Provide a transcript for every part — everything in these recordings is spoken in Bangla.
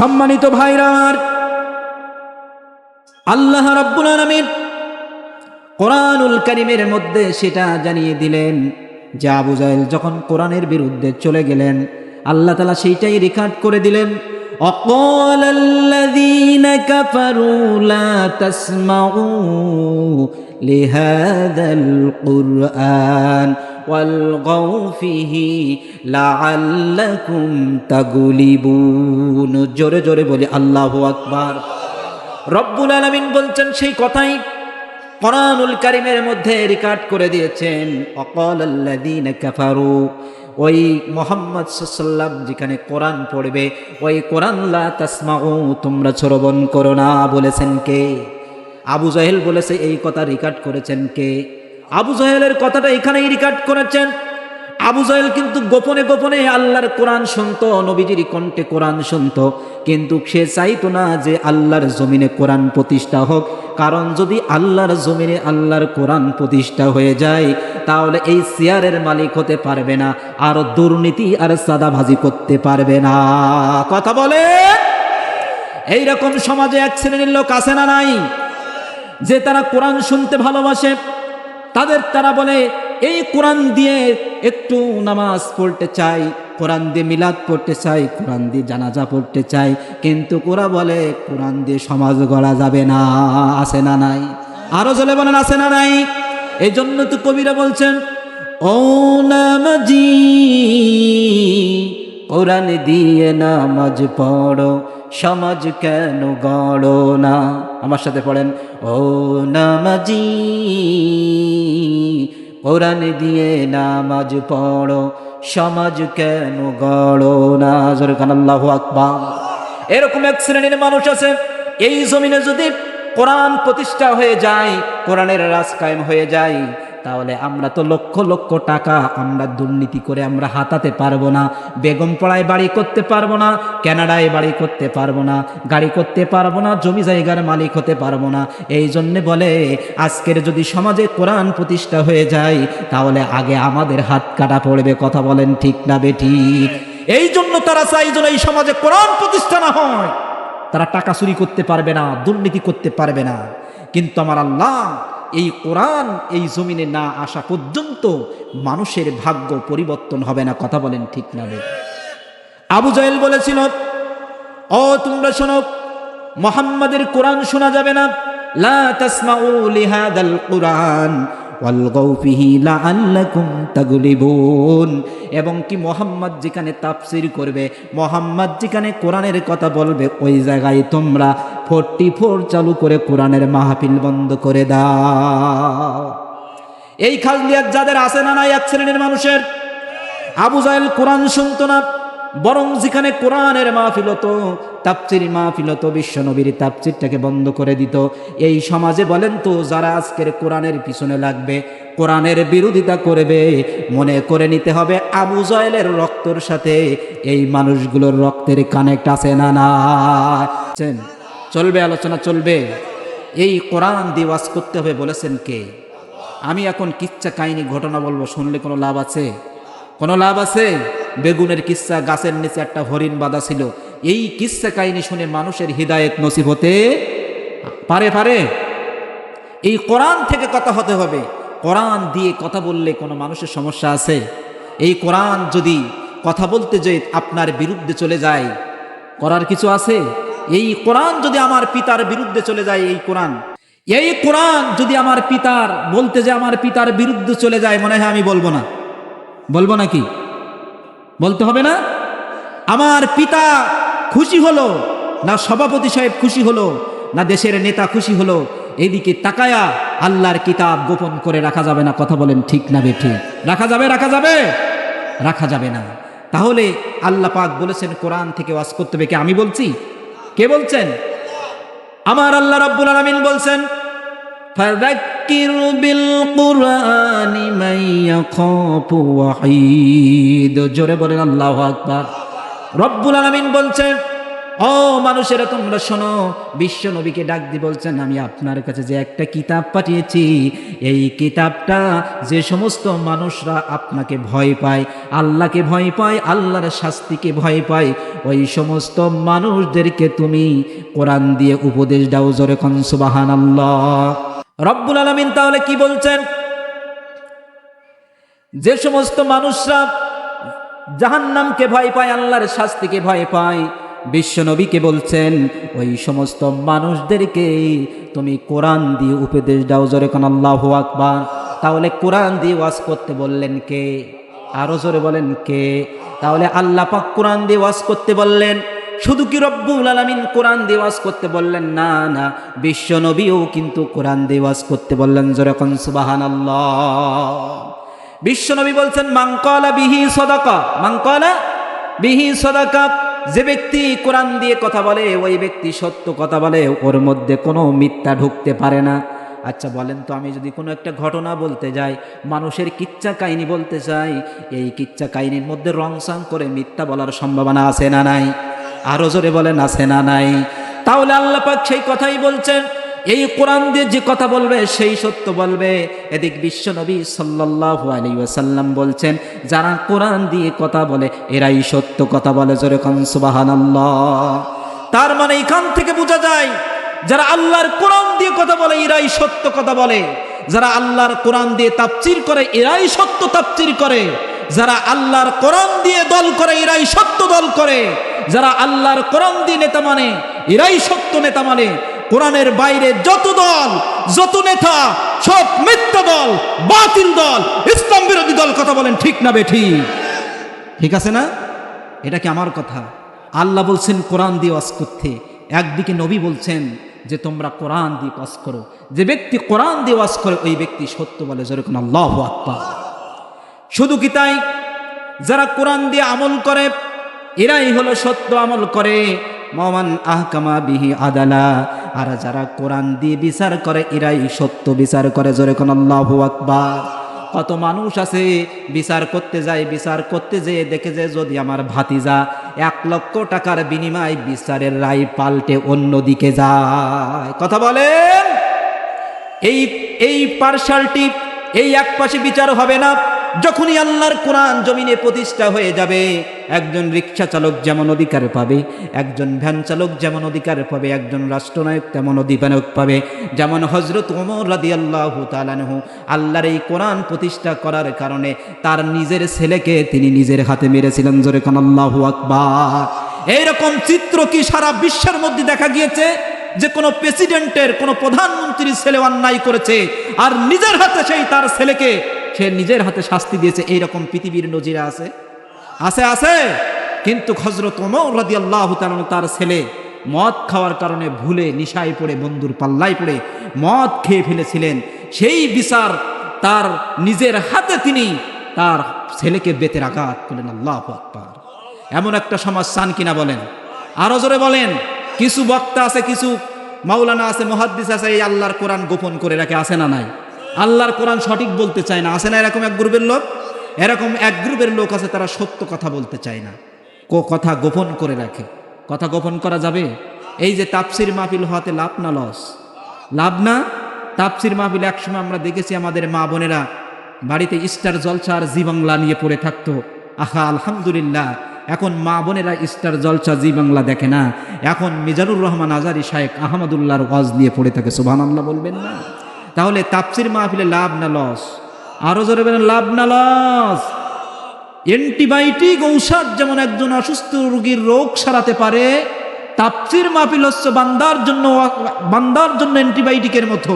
সম্মানিত ভাইরা আমার, আল্লাহ রাব্বুল আলামিন কোরআনুল কারীমের মধ্যে সেটা জানিয়ে দিলেন যে আবু জাহেল যখন কোরআনের বিরুদ্ধে চলে গেলেন, আল্লাহ তাআলা সেইটাই রেকর্ড করে দিলেন। অকাল আল্লাযীনা কাফারু লা তাসমাউ লিহাযাল কুরআন ওয়ালগাউ ফিহি লাআল্লাকুম তাগলিবুন। জোরে জোরে বলি আল্লাহু আকবার। রব্বুল আলামিন বলছেন সেই কথাই কোরআনুল কারীমের মধ্যে রেকর্ড করে দিয়েছেন। অকাল আল্লাযীনা কাফারু, ওই মুহাম্মদ সাল্লাল্লাহু আলাইহি ওয়াসাল্লাম যেখানে কোরআন পড়বে ওই কোরআন লা তাসমাউ, তোমরা শ্রবণ করো না, বলেছেন কে? আবু জাহেল বলেছে। এই কথা রেকর্ড করেছেন কে? আবু জাহেলের কথাটা এখানেই রেকর্ড করেছেন। আবু জাহেল কিন্তু গোপনে গোপনে আল্লাহর কোরআন শুনতো, নবীজির কণ্ঠে কোরআন শুনতো, কিন্তু সে চাইতো না যে আল্লাহর জমিনে কোরআন প্রতিষ্ঠা হোক। কারণ যদি আল্লাহর জমিনে আল্লাহর কোরআন প্রতিষ্ঠা হয়ে যায় তাহলে এই চেয়ারের মালিক হতে পারবে না, আর দুর্নীতি আর সাদাবাজি করতে পারবে না। কথা বলে। এইরকম সমাজে এক শ্রেণীর লোক আছে না নাই, যে তারা কোরআন শুনতে ভালোবাসে, তারা বলে এই কোরআন দিয়ে একটু নামাজ পড়তে চাই, কোরআন দিয়ে মিলাদ পড়তে চাই, কোরআন দিয়ে জানাজা পড়তে চাই, কিন্তু ওরা বলে কোরআন দিয়ে সমাজ গড়া যাবে না। আছে না নাই? আরো জলে বলেন আছে না নাই? এই জন্য তো কবিরা বলছেন, ও নামাজি কোরআন দিয়ে নামাজ পড়ো, সমাজ কেন গড়ো না। আমার সাথে পড়েন, ও নামাজি কোরআন দিয়ে নামাজ পড়ো, সমাজ কেন গড়ো না। জোরে কান আল্লাহু আকবার। এরকম এক শ্রেণীর মানুষ আছে, এই জমিনে যদি কোরআন প্রতিষ্ঠা হয়ে যায়, কোরআনের রাজ কায়েম হয়ে যায়, তাহলে আমরা তো লক্ষ লক্ষ টাকা আমরা দুর্নীতি করে আমরা হাতাতে পারবো না, বেগমপাড়ায় বাড়ি করতে পারবো না, কানাডায় বাড়ি করতে পারবো না, গাড়ি করতে পারবো না, জমি জায়গার মালিক হতে পারবো না। এই জন্যে বলে আজকের যদি সমাজে কোরআন প্রতিষ্ঠা হয়ে যায় তাহলে আগে আমাদের হাত কাটা পড়বে। কথা বলেন ঠিক না বেঠিক? এই জন্য তারা চাই যেন এই সমাজে কোরআন প্রতিষ্ঠা না হয়। তারা টাকা চুরি করতে পারবে না, দুর্নীতি করতে পারবে না। কিন্তু আমার আল্লাহ এই কোরআন এই জমিনে না আসা পর্যন্ত মানুষের ভাগ্য পরিবর্তন হবে না। কথা বলেন ঠিক না? আবু জাহেল বলেছিল, ও তোমরা শোনো, মুহাম্মাদের কোরআন শোনা যাবে না, লা তাসমাউ লিহাদাল কুরআন ওয়ালগাউ ফিহি লাআল্লাকুম তাগলিবুন। এবং কি মুহাম্মদ যেখানে তাফসীর করবে, মুহাম্মদ যেখানে কোরআনের কথা বলবে, ওই জায়গায় তোমরা 44 চালু করে কোরআনের মাহফিল বন্ধ করে দাও। এই খাজলিয়াত যাদের আছে না নাই এক শ্রেণীর মানুষের। আবু জাহেল কোরআন শুনতো না, বরং যেখানে কোরআনের মাহফিল হতো, তাফসীর মাহফিল হতো, বিশ্বনবীর তাফসীরটাকে বন্ধ করে দিত। এই সমাজে বলেন তো যারা আজকের কোরআনের পিছনে লাগবে, কোরআনের বিরোধিতা করবে, মনে করে নিতে হবে আবু জাহেলের রক্তের সাথে এই মানুষগুলোর রক্তের কানেক্ট আছে না না? চলবে, আলোচনা চলবে। এই কোরআন দিয়ে ওয়াজ করতে হবে বলেছেন কে? আমি এখন কিচ্ছা কাহিনী ঘটনা বলবো, শুনলে কোনো লাভ আছে? কোনো লাভ আছে? বেগুনের কিচ্ছা, গাছের নিচে একটা হরিণ বাঁধা ছিল, এই কিচ্ছা কাহিনী শুনে মানুষের হৃদায়েত নসিব হতে পারে? এই কোরআন থেকে কথা হতে হবে। কোরআন দিয়ে কথা বললে কোনো মানুষের সমস্যা আছে? এই কোরআন যদি কথা বলতে যে আপনার বিরুদ্ধে চলে যায়, করার কিছু আছে? এই কোরআন যদি আমার পিতার বিরুদ্ধে চলে যায়, এই কোরআন যদি আমার পিতার বলতে যে আমার পিতার বিরুদ্ধে চলে যায়, মনে হয় আমি বলবো না? বলবো নাকি? বলতে হবে না? আমার পিতা খুশি হলো না, সভাপতি সাহেব খুশি হলো না, দেশের নেতা খুশি হলো, এদিকে তাকায়া আল্লাহর কিতাব গোপন করে রাখা যাবে না। কথা বলেন ঠিক না বেঠিক? রাখা যাবে? রাখা যাবে না। তাহলে আল্লাহ পাক বলেছেন কোরআন থেকে ওয়াজ করতে হবে। কে? আমি বলছি? কে বলছেন? আমার আল্লাহ রাব্বুল আলামিন বলছেন, ফাযাক্কির বিল কুরআনি মান ইয়াখাফু ওয়াঈদ। জোরে বলেন আল্লাহু আকবার। রব্বুল আলামিন বলছেন, ও মানুষেরা তোমরা শোনো, বিশ্ব নবীকে ডাক দিয়ে বলছেন, আমি আপনার কাছে যে একটা কিতাব পাঠিয়েছি, এই কিতাবটা যে সমস্ত মানুষরা আপনাকে ভয় পায়, আল্লাহকে ভয় পায়, আল্লাহর শাস্তিকে ভয় পায়, ওই সমস্ত মানুষদেরকে তুমি কোরআন দিয়ে উপদেশ দাও। জোরে কোন সুবহানাল্লাহ। রব্বুল আলামিন তাহলে কি বলছেন? যে সমস্ত মানুষরা জাহান্নামকে ভয় পায়, আল্লাহর শাস্তিকে ভয় পায়, বিশ্ব নবীকে বলছেন ওই সমস্ত মানুষদেরকে তুমি কোরআন দিয়ে উপদেশ দাও। জোরে কোন আল্লাহু আকবার। তাহলে কোরআন দিয়ে ওয়াজ করতে বললেন কে? আরো জোরে বলেন কে? তাহলে আল্লাহ পাক কোরআন দিয়ে ওয়াজ করতে বললেন। শুধু কি রব্বুল আলামিন কোরআন দিয়ে ওয়াজ করতে বললেন? না না, বিশ্ব নবীও কিন্তু কোরআন দিয়ে ওয়াজ করতে বললেন। জোরে কোন সুবহানাল্লাহ। বিশ্বনবী বলছেন, মান ক্বালা বিহি সাদাকা, মান ক্বালা বিহি সাদাকা, যে ব্যক্তি কোরআন দিয়ে কথা বলে ওই ব্যক্তি সত্য কথা বলে, ওর মধ্যে কোনো মিথ্যা ঢুকতে পারে না। আচ্ছা বলেন তো, আমি যদি কোনো একটা ঘটনা বলতে যাই, মানুষের কিচ্ছা কাহিনী বলতে চাই, এই কিচ্ছা কাহিনীর মধ্যে রংসাং করে মিথ্যা বলার সম্ভাবনা আছে না নাই? আরো জোরে বলেন, আছে না নাই? তাহলে আল্লাহ পাক সেই কথাই বলছেন, এই কোরআন দিয়ে যে কথা বলবে সেই সত্য বলবে। এদিক বিশ্ব নবী সাল্লাল্লাহু আলাইহি ওয়াসাল্লাম বলছেন, যারা কোরআন দিয়ে কথা বলে এরাই সত্য কথা বলে। জোরে কোন সুবহানাল্লাহ। তার মানে এখান থেকে বোঝা যায়, যারা আল্লাহর কোরআন দিয়ে কথা বলে এরাই সত্য কথা বলে, যারা আল্লাহর কোরআন দিয়ে তাফসীর করে এরাই সত্য তাফসীর করে, যারা আল্লাহর কোরআন দিয়ে দল করে এরাই সত্য দল করে, যারা আল্লাহর কোরআন দিয়ে নেতা মানে এরাই সত্য নেতা মানে। কোরআনের বাইরে যত দল, যত নেতা, সব মিথ্যা দল, বাতিল দল, ইসলাম বিরোধী দল। কথা বলেন ঠিক না বেঠিক? ঠিক আছে না? এটা কি আমার কথা? আল্লাহ বলছেন কোরআন দিয়ে ওয়াজ করতে, একদিকে নবী বলছেন যে তোমরা কোরআন দিয়ে ওয়াজ করো। যে ব্যক্তি কোরআন দিয়ে ওয়াজ করে ওই ব্যক্তি সত্য বলে। জোরে কোন আল্লাহু আকবার। শুধু কি তাই? যারা কোরআন দিয়ে আমল করে এরাই হলো সত্য আমল করে। মমান আহকামা বিহি আদালা, আর যারা কোরআন দিয়ে বিচার করে এরাই সত্য বিচার করে। জোরে কোন আল্লাহু আকবার। কত মানুষ আছে বিচার করতে যায়, বিচার করতে যেয়ে দেখে যে যদি আমার ভাতিজা 1 লক্ষ টাকার বিনিময়ে বিচারের রায় পাল্টে অন্যদিকে যায়। কথা বলেন, এই পার্শালটি, এই একপাশে বিচার হবে না। যখনই আল্লাহর কোরআন জমিনে প্রতিষ্ঠা হয়ে যাবে, একজন রিক্সা চালক যেমন অধিকার পাবে, একজন ভ্যান চালক যেমন অধিকার পাবে, একজন রাষ্ট্রনায়ক তেমন অধিকার পাবে। যেমন হযরত ওমর রাদিয়াল্লাহু তাআলা আনহু আল্লাহর এই কোরআন প্রতিষ্ঠা করার কারণে তার নিজের ছেলেকে তিনি নিজের হাতে মেরেছিলেন। জোরে কোন আল্লাহু আকবার। এইরকম চিত্র কি সারা বিশ্বের মধ্যে দেখা গিয়েছে? যে কোনো প্রেসিডেন্টের, কোনো প্রধানমন্ত্রীর ছেলে অন্যায় করেছে আর নিজের হাতে সেই তার ছেলেকে সে নিজের হাতে শাস্তি দিয়েছে, এইরকম পৃথিবীর নজিরা আছে? আছে, আছে। কিন্তু হযরত ওমর রাদিয়াল্লাহু তাআলা তার ছেলে মদ খাওয়ার কারণে ভুলে নিশায় পড়ে, বন্ধুর পাল্লায় পড়ে মদ খেয়ে ফেলেছিলেন। সেই বিচার তার নিজের হাতে তিনি তার ছেলেকে বেতের আঘাত করলেন। আল্লাহু আকবার। এমন একটা সমাজ চান কিনা বলেন? আরো জোরে বলেন। কিছু বক্তা আছে, কিছু মাওলানা আছে, মুহাদ্দিস আছে, এই আল্লাহর কোরআন গোপন করে রাখে। আছে না নাই? আল্লাহর কোরআন সঠিক বলতে চায় না। আছে না এরকম এক গ্রুপের লোক? এরকম এক গ্রুপের লোক আছে, তারা সত্য কথা বলতে চায় না, কথা গোপন করে রাখে। কথা গোপন করা যাবে? এই যে তাফসির মাহফিল হওয়াতে লাভ না লস? লাভ না? তাফসির মাহফিল একসময় আমরা দেখেছি আমাদের মা বোনেরা বাড়িতে স্টার জলসা আর জি বাংলা নিয়ে পড়ে থাকতো। আহা আলহামদুলিল্লাহ, এখন মা বোনেরা স্টার জলসা জি বাংলা দেখে না, এখন মিজানুর রহমান আজারি শায়েখ আহমদুল্লাহর ওয়াজ নিয়ে পড়ে থাকে। সুবহানাল্লাহ বলবেন না? তাহলে তাফসির মাহফিলে লাভ না লস? আরো জোরে বলেন, লাভ না লস? অ্যান্টিবায়োটিক ঔষধ যেমন একজন অসুস্থ রোগীর রোগ সারাতে পারে, তাফসির মাহফিল হচ্ছে বান্দার জন্য অ্যান্টিবায়োটিকের মতো।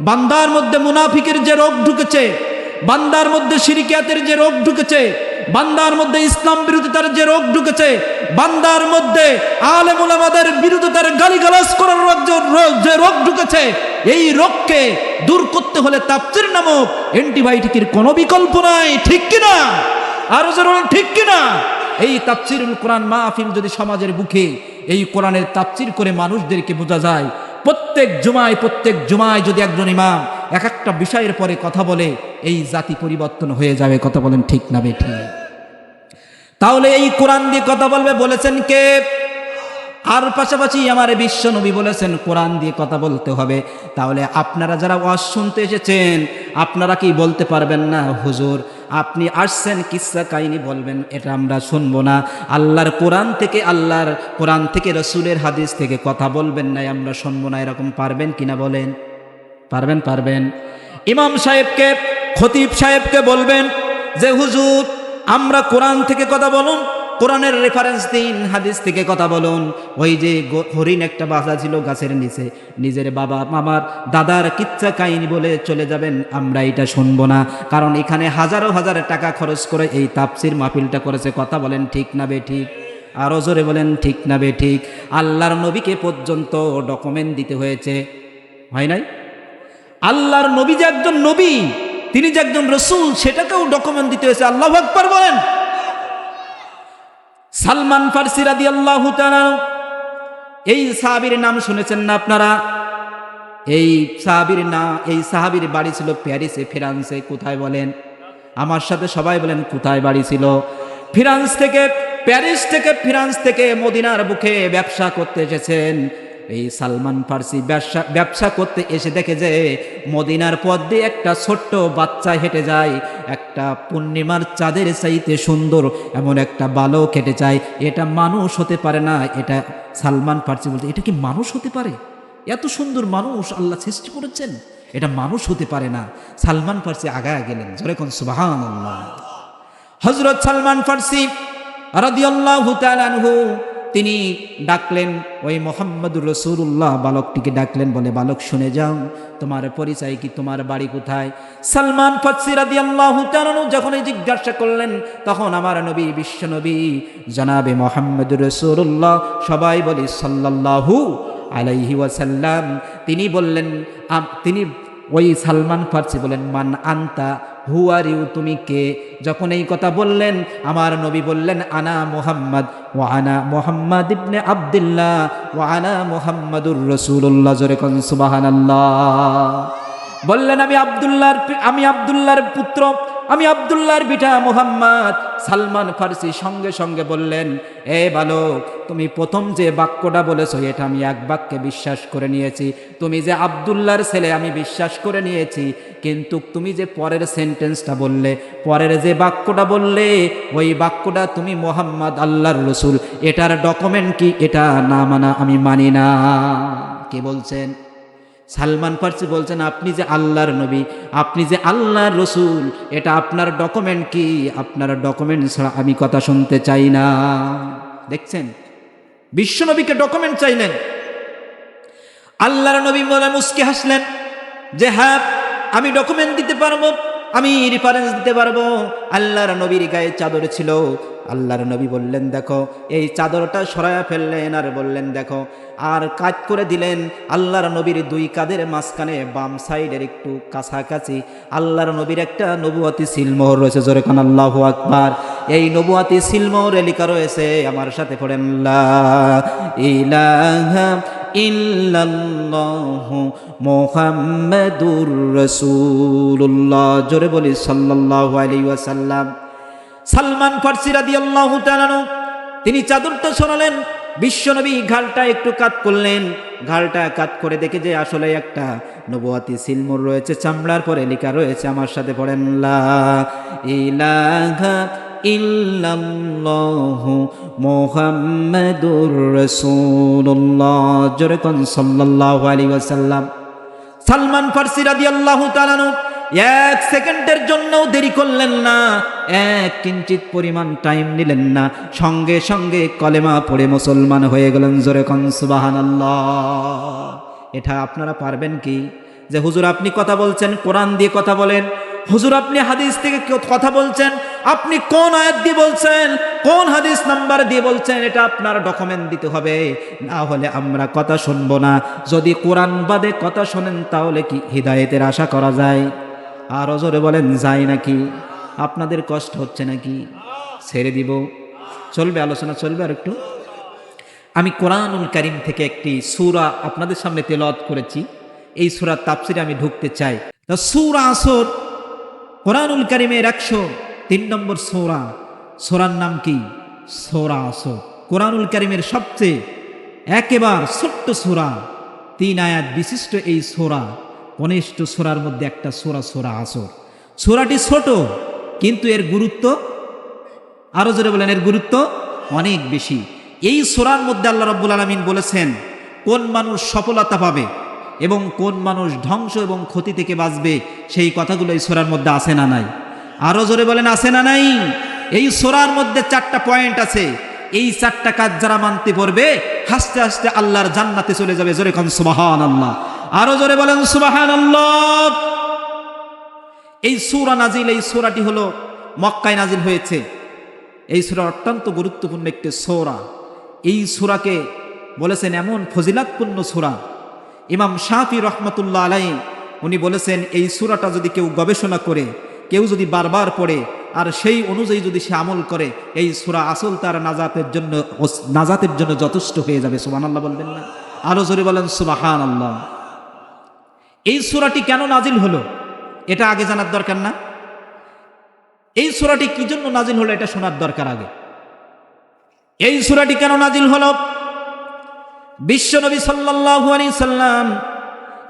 বান্দার মধ্যে মুনাফিকের যে রোগ ঢুকেছে, বান্দার মধ্যে শিরকিয়াতের যে রোগ ঢুকেছে, বান্দার মধ্যে ইসলাম বিরোধিতার যে রোগ ঢুকেছে, বান্দার মধ্যে আলেম উলামাদের বিরোধিতার গালিগালাজ করার যে রোগ ঢুকেছে, এই রোগকে দূর করতে হলে তাফসির নামক অ্যান্টিবায়োটিকের কোনো বিকল্প নাই। ঠিক কিনা? আরো জোরে বলেন ঠিক কিনা? এই তাফসিরুল কোরআন মাহফিল যদি সমাজের বুকে এই কোরআনের তাফসির করে মানুষদেরকে বোঝা যায়, প্রত্যেক জুমায় যদি একজন ইমাম এক একটা বিষয়ের পরে কথা বলে, এই জাতি পরিবর্তন হয়ে যাবে। কথা বলেন ঠিক না বেঠিক? তাহলে এই কোরআন দিয়ে কথা বলবে বলেছেন কে? আর পাশাপাশি আমার বিশ্ব নবী বলেছেন কোরআন দিয়ে কথা বলতে হবে। তাহলে আপনারা যারা ওয়াজ শুনতে এসেছেন, আপনারা কি বলতে পারবেন না হুজুর আপনি আসছেন কিসসা কাহিনী বলবেন, এটা আমরা শুনবো না, আল্লাহর কোরআন থেকে রসুলের হাদিস থেকে কথা বলবেন না, আমরা শুনবো না, এরকম পারবেন কিনা বলেন? পারবেন? ইমাম সাহেবকে, খতিব সাহেবকে বলবেন যে হুজুর আমরা কোরআন থেকে কথা বলুন, কোরআনের রেফারেন্স দিন, হাদিস থেকে কথা বলুন। ওই যে হরিণ একটা বাঁধা ছিল গাছের নিচে, নিজের বাবা মামার দাদার কিচ্ছা কাহিনী বলে চলে যাবেন, আমরা এটা শুনবো না, কারণ এখানে হাজারো হাজার টাকা খরচ করে এই তাফসির মাহফিলটা করেছে। কথা বলেন ঠিক না বে ঠিক? আরো জোরে বলেন ঠিক না বে ঠিক? আল্লাহর নবীকে পর্যন্ত ডকুমেন্ট দিতে হয়েছে, হয় নাই? আল্লাহর নবী যে একজন নবী, তিনি যে একজন রসুল, সেটাকেও ডকুমেন্ট দিতে হয়েছে। আল্লাহু আকবার বলেন। সালমান ফারসি রাদিয়াল্লাহু তাআলা, এই সাহাবীর নাম শুনেছেন না আপনারা? এই সাহাবীর বাড়ি ছিল প্যারিসে, ফ্রান্সে। কোথায় বলেন? আমার সাথে সবাই বলেন কোথায় বাড়ি ছিল? প্যারিস থেকে ফ্রান্স থেকে মদিনার বুকে ব্যবসা করতে এসেছেন। এই সালমান ফারসি ব্যবসা করতে এসে দেখে যে মদিনার পথ দিয়ে একটা ছোট্ট বাচ্চা হেঁটে যায়, একটা পূর্ণিমার চাঁদের চাইতে সুন্দর এমন একটা বালক হেঁটে যায়, এটা মানুষ হতে পারে না। এটা সালমান ফারসি বলতে, এটা কি মানুষ হতে পারে? এত সুন্দর মানুষ আল্লাহ সৃষ্টি করেছেন, এটা মানুষ হতে পারে না। সালমান ফারসি আগায় গেলেন, জোরে কোন সুবহানাল্লাহ। হযরত সালমান ফারসি রাদিয়াল্লাহু তাআলা আনহু তিনি ডাকলেন ওই মুহাম্মদুর রাসূলুল্লাহ বালকটিকে ডাকলেন, বলে বালক শুনে যাও, তোমার পরিচয় কি, তোমার বাড়ি কোথায়? সালমান ফারসি রাদিয়াল্লাহু তাআলা যখন জিজ্ঞাসা করলেন, তখন আমার নবী, বিশ্ব নবী জনাবে মুহাম্মদুর রাসূলুল্লাহ, সবাই বলি সাল্লাল্লাহু আলাইহি ওয়াসাল্লাম, তিনি বললেন, তিনি ওই সালমান ফারসি বলেন মান আনতা, হু আর ইউ, তুমি কে? যখন এই কথা বললেন, আমার নবী বললেন আনা মুহাম্মদ ওয়া আনা মুহাম্মদ ইবনে আব্দুল্লাহ ওয়া আনা মুহাম্মাদুর রাসূলুল্লাহ। জোরে কোন সুবহানাল্লাহ। বললেন আমি আব্দুল্লাহর পুত্র, আমি আব্দুল্লাহর বিটা মুহাম্মদ। সালমান ফারসি সঙ্গে সঙ্গে বললেন, এ বালক, তুমি প্রথম যে বাক্যটা বলেছো এটা আমি এক বাক্যে বিশ্বাস করে নিয়েছি, তুমি যে আব্দুল্লাহর ছেলে আমি বিশ্বাস করে নিয়েছি, কিন্তু তুমি যে পরের সেন্টেন্সটা বললে, পরের যে বাক্যটা বললে, ওই বাক্যটা তুমি মুহাম্মদ আল্লাহর রসুল, এটার ডকুমেন্ট কি? এটা না মানা আমি মানি না। কে বলছেন? সালমান ফারসি বলছেন, আপনি যে আল্লাহর নবী, আপনি যে আল্লাহর রসুল, এটা আপনার ডকুমেন্ট কি? আপনার ডকুমেন্ট ছাড়া আমি কথা শুনতে চাই না। দেখছেন, বিশ্বনবীকে ডকুমেন্ট চাইলেন। আল্লাহর নবী বলে মুস্কি হাসলেন যে হ্যাঁ, আমি ডকুমেন্ট দিতে পারবো, আমি রেফারেন্স দিতে পারবো। আল্লাহর নবীর গায়ে চাদর ছিল। আল্লাহর নবী বললেন, দেখো, এই চাদরটা সরায়া ফেললেন আর বললেন দেখো, আর কাজ করে দিলেন। আল্লাহর নবীর দুই কাঁধের মাঝখানে বাম সাইডের একটু কাছাকাছি আল্লাহর নবীর একটা নবুয়াতি সিলমোহর রয়েছে। জোরে কান আল্লাহু আকবার। এই নবুয়াতি সিলমোহরে লেখা রয়েছে, আমার সাথে পড়েন, লা ইলাহা ইল্লাল্লাহু মুহাম্মাদুর রাসূলুল্লাহ। জোরে বলি সাল্লাল্লাহু আলাইহি ওয়াসাল্লাম। সালমান ফারসি রাদিয়াল্লাহু তাআলা তিনি চাদরটা সরালেন, বিশ্বনবী ঘাড়টা একটু কাত করলেন, ঘাড়টা কাত করে দেখে যে আসলে একটা নবুয়াতি সিলমোহর রয়েছে, চামড়ার পরে লেখা রয়েছে, আমার সাথে পড়েন, লা ইলাহা ইল্লাল্লাহু মুহাম্মাদুর রাসূলুল্লাহ। জোরে কোন সাল্লাল্লাহু আলাইহি ওয়াসাল্লাম। সালমান ফারসি রাদিয়াল্লাহু তাআলা এক সেকেন্ডের জন্যও দেরি করলেন না, এক কিঞ্চিত পরিমাণ টাইম নিলেন না, সঙ্গে সঙ্গে কলেমা পড়ে মুসলমান হয়ে গেলেন। জোরে কোন সুবহানাল্লাহ। এটা আপনারা পারবেন কি? যে হুজুর আপনি কথা বলছেন কোরআন দিয়ে কথা বলেন, হুজুর আপনি হাদিস থেকে কথা বলছেন, আপনি কোন আয়াত দিয়ে বলছেন, কোন হাদিস নাম্বার দিয়ে বলছেন, এটা আপনার ডকুমেন্ট দিতে হবে, না হলে আমরা কথা শুনবো না। যদি কোরআন বাদে কথা শোনেন তাহলে কি হিদায়েতের আশা করা যায়? আর জোরে বলেন, যায় নাকি? আপনাদের কষ্ট হচ্ছে নাকি? ছেড়ে দিব? চলবে, আলোচনা চলবে আর একটু। আমি কোরআনুল কারীম থেকে একটি সূরা আপনাদের সামনে তেলাওয়াত করেছি, এই সূরার তাফসিরে আমি ঢুকতে চাই। সূরা আসর কোরআনুল কারীমের 103 নম্বর সূরা। সূরার নাম কি? সূরা আসর। কোরআনুল কারীমের সবচেয়ে একেবারে ছোট্ট সূরা, 3 আয়াত বিশিষ্ট এই সূরা, কনিষ্ঠ সূরার মধ্যে একটা সূরা সূরা আসর। সূরাটি ছোট, কিন্তু এর গুরুত্ব, আরো জোরে বলেন, এর গুরুত্ব অনেক বেশি। এই সূরার মধ্যে আল্লাহ রাব্বুল আলামিন বলেছেন কোন মানুষ সফলতা পাবে এবং কোন মানুষ ধ্বংস এবং ক্ষতি থেকে বাঁচবে, সেই কথাগুলো এই সূরার মধ্যে আছে না নাই? আরো জোরে বলেন, আছে না নাই? এই সূরার মধ্যে 4টা পয়েন্ট আছে। এই 4টা কাজ যারা মানতে পারবে হাসতে হাসতে আল্লাহর জান্নাতে চলে যাবে। জোরে কোন সুবহানাল্লাহ, আরো জোরে বলেন সুবহানাল্লাহ। এই সূরা নাজিল, এই সূরাটি হলো মক্কায় নাজিল হয়েছে। এই সূরা অত্যন্ত গুরুত্বপূর্ণ একটি সূরা। এই সূরাকে বলেছেন এমন ফজিলাতপূর্ণ সূরা। ইমাম শাফি রহমতুল্লাহ আলাইহি উনি বলেছেন এই সূরাটা যদি কেউ গবেষণা করে, কেউ যদি বারবার পড়ে আর সেই অনুযায়ী যদি সে আমল করে, এই সূরা আসল তার নাজাতের জন্য যথেষ্ট হয়ে যাবে। সুবহানাল্লাহ বলবেন না? আরো জোরে বলেন সুবহানাল্লাহ। এই সূরাটি কেন নাজিল হলো এটা আগে জানার দরকার না? এই সূরাটি কি জন্য নাজিল হলো এটা শোনার দরকার আগে। এই সূরাটি কেন নাজিল হলো? বিশ্বনবী সাল্লাল্লাহু আলাইহি সাল্লাম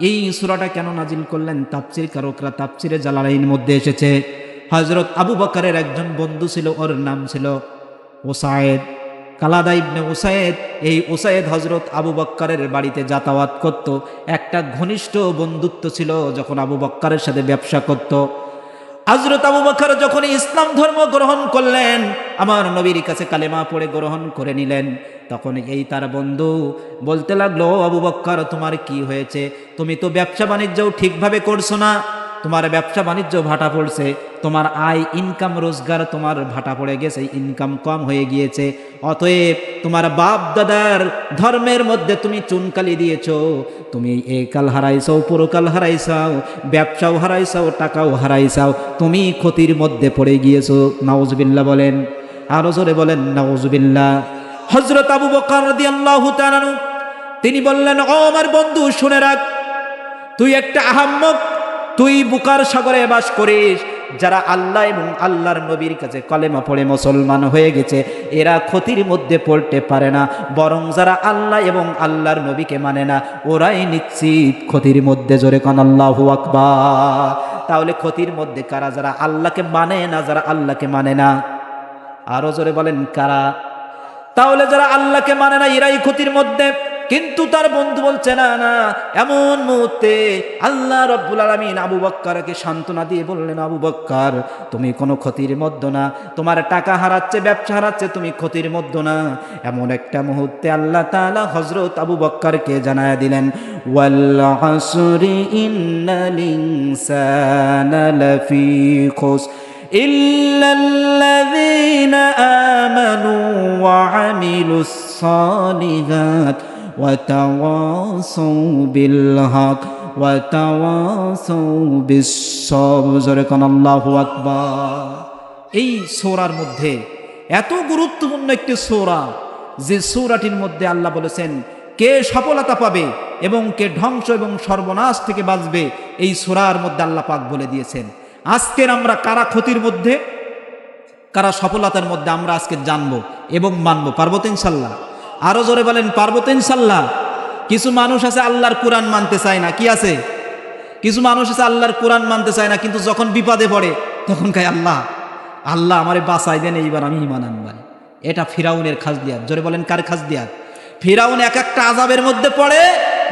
এই সূরাটা কেন নাজিল করলেন? তাফসীর কারকরা তাফসীরে জালালাইন মধ্যে এসেছে, হযরত আবু বকরের একজন বন্ধু ছিল, ওর নাম ছিল উসাইদ, কালাদা ইবনে উসাইদ। এই উসাইদ হযরত আবু বকরের বাড়িতে যাতায়াত করত। একটা ঘনিষ্ঠ বন্ধুত্ব ছিল, যখন আবু বকরের সাথে ব্যবসা করত। হযরত আবু বকর যখন ইসলাম ধর্ম গ্রহণ করলেন, আমার নবীর কাছে কালেমা পড়ে গ্রহণ করে নিলেন, তখন এই তার বন্ধু বলতে লাগলো, আবু বকর তোমার কি হয়েছে? তুমি তো ব্যবসা বাণিজ্যও ঠিকভাবে করছো না, তোমার ব্যবসা বাণিজ্য ভাটা পড়ছে, তোমার আয় ইনকাম রোজগার তোমার ভাটা পড়ে গেছে, ইনকাম কম হয়ে গিয়েছে। অতএব তোমার বাপ দাদার ধর্মের মধ্যে তুমি চুনকালি দিয়েছো, তুমি এই কাল হারাইছাও, পরকাল হারাইছাও, ব্যবসাও হারাইছাও, টাকাও হারাইছাও, তুমি ক্ষতির মধ্যে পড়ে গিয়েছো। নাউজুবিল্লাহ বলেন, আরো জোরে বলেন নাউজুবিল্লাহ। হযরত আবু বকর রাদিয়াল্লাহু তাআলা তিনি বললেন, ও আমার বন্ধু শুনে রাখ, তুই একটা আহাম্মক, তুই বুকার সাগরে বাস করিস। যারা আল্লাহ এবং আল্লাহর নবীর কাছে কলেমা পড়ে মুসলমান হয়ে গেছে, এরা ক্ষতির মধ্যে পড়তে পারে না, বরং যারা আল্লাহ এবং আল্লাহর নবীকে মানে না, ওরাই নিশ্চিত ক্ষতির মধ্যে। জোরে কান আল্লাহু আকবার। তাহলে ক্ষতির মধ্যে কারা? যারা আল্লাহকে মানে না, যারা আল্লাহকে মানে না। আরো জোরে বলেন কারা? তাহলে যারা আল্লাহকে মানে না এরাই ক্ষতির মধ্যে। কিন্তু তার বন্ধু বলছে না না। এমন মুহূর্তে আল্লাহ রাব্বুল আলামিন আবু বকরকে সান্ত্বনা দিয়ে বললেন, আবু বকর তুমি কোনো ক্ষতির মধ্যে না, তোমার টাকা হারাচ্ছে, ব্যবসা হারাচ্ছে, তুমি ক্ষতির মধ্যে না। এমন একটা মুহূর্তে আল্লাহ তাআলা হযরত আবু বকরকে জানায়া দিলেন, ওয়াল আসরি ইন্নাল ইনসানা লাফি খুস ইল্লাল্লাযীনা আমানু ওয়া আমিলুস সালিহাত ওয়াতাওয়াসাউ বিল হক ওয়াতাওয়াসাউ বিস সবর। আল্লাহু আকবার। এই সূরার মধ্যে এত গুরুত্বপূর্ণ একটি সূরা, যে সূরাটির মধ্যে আল্লাহ বলেছেন কে সফলতা পাবে এবং কে ধ্বংস এবং সর্বনাশ থেকে বাঁচবে, এই সূরার মধ্যে আল্লাহ পাক বলে দিয়েছেন। আজকের আমরা কারা ক্ষতির মধ্যে, কারা সফলতার মধ্যে, আমরা আজকে জানবো এবং মানবো। পারবো তো ইনশাল্লাহ? আরো জোরে বলেন পারবো তো ইনশাল্লাহ? কিছু মানুষ আছে আল্লাহর কোরআন মানতে চায় না, কি আছে? কিছু মানুষ আছে আল্লাহর কোরআন মানতে চায় না, কিন্তু যখন বিপদে পড়ে তখন কয় আল্লাহ আল্লাহ আমারে বাঁচাই দেন, এইবার আমি ঈমান আনবান। এটা ফিরাউনের খাজদিয়াত। জোরে বলেন কার খাজদিয়াত? ফিরাউন এক একটা আযাবের মধ্যে পড়ে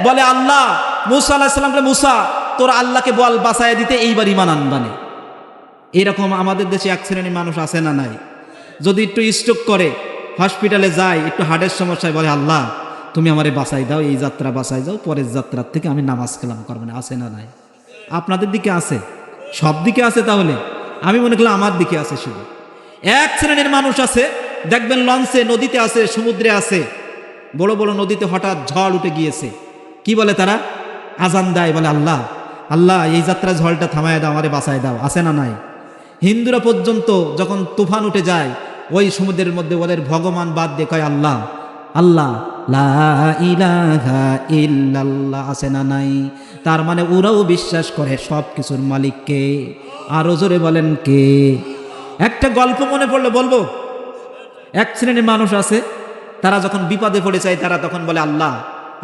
বলে আল্লাহ, মুসা আলাইহিস সালাম বলে মুসা তোর আল্লাহকে বল বাঁচায় দিতে, এইবার ঈমান আনবানে। এরকম আমাদের দেশে এক শ্রেণীর মানুষ আছে না নাই? যদি একটু স্ট্রোক করে হসপিটালে যায়, একটু হার্টের সমস্যায়, বলে আল্লাহ তুমি আমারে বাঁচাই দাও, এই যাত্রা বাঁচাই যাও, পরের যাত্রার থেকে আমি নামাজ কালাম করবো না। আছে না নাই? আপনাদের দিকে আছে? সব দিকে আছে? তাহলে আমি মনে করলাম আমার দিকে আছে শুধু। এক শ্রেণীর মানুষ আছে দেখবেন লঞ্চে, নদীতে আছে, সমুদ্রে আছে, বড় বড় নদীতে হঠাৎ ঝড় উঠে গিয়েছে, কি বলে তারা? আজান দেয়, বলে আল্লাহ আল্লাহ এই যাত্রা ঝড়টা থামায় দাও, আমারে বাঁচায় দাও। আছে না নাই? হিন্দুরা পর্যন্ত যখন তুফান উঠে যায় ওই সমুদ্রের মধ্যে ওদের ভগবান বাদ দিয়ে কয় আল্লাহ আল্লাহ লা ইলাহা ইল্লাল্লাহ। আছে না নাই? তার মানে ওরাও বিশ্বাস করে সব কিছুর মালিককে। আরো জোরে বলেন কে? একটা গল্প মনে পড়লো, বলবো। এক শ্রেণীর মানুষ আছে তারা যখন বিপদে পড়ে যায় তারা তখন বলে আল্লাহ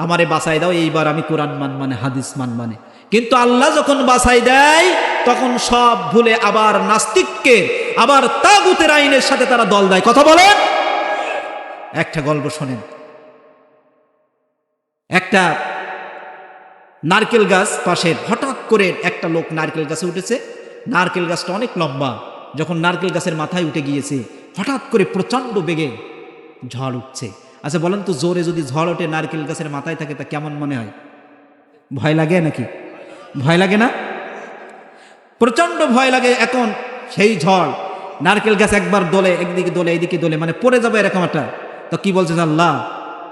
আমারে বাঁচাই দাও, এইবার আমি কোরআন মানে হাদিস মানে। কিন্তু আল্লাহ যখন বাঁচাই দেয় তখন সব ভুলে আবার নাস্তিককে আবার তাগুতের আইনের সাথে তারা দল দেয়। কথা বলেন। একটা গল্প শোনেন। একটা নারকেল গাছ পাশের, হঠাৎ করে একটা লোক নারকেল গাছে উঠেছে। নারকেল গাছটা অনেক লম্বা। যখন নারকেল গাছের মাথায় উঠে গিয়েছে হঠাৎ করে প্রচন্ড বেগে ঝড় উঠছে। আচ্ছা বলেন তো, জোরে যদি ঝড় ওঠে নারকেল গাছের মাথায় থাকে তা কেমন মনে হয়? ভয় লাগে নাকি? ভয় লাগে না? প্রচন্ড ভয় লাগে। এখন সেই ঝড়, নারকেল গাছ একবার দোলে, একদিকে দোলে এইদিকে দোলে, মানে পড়ে যাবে এরকম একটা। তো কি বলছে, আল্লাহ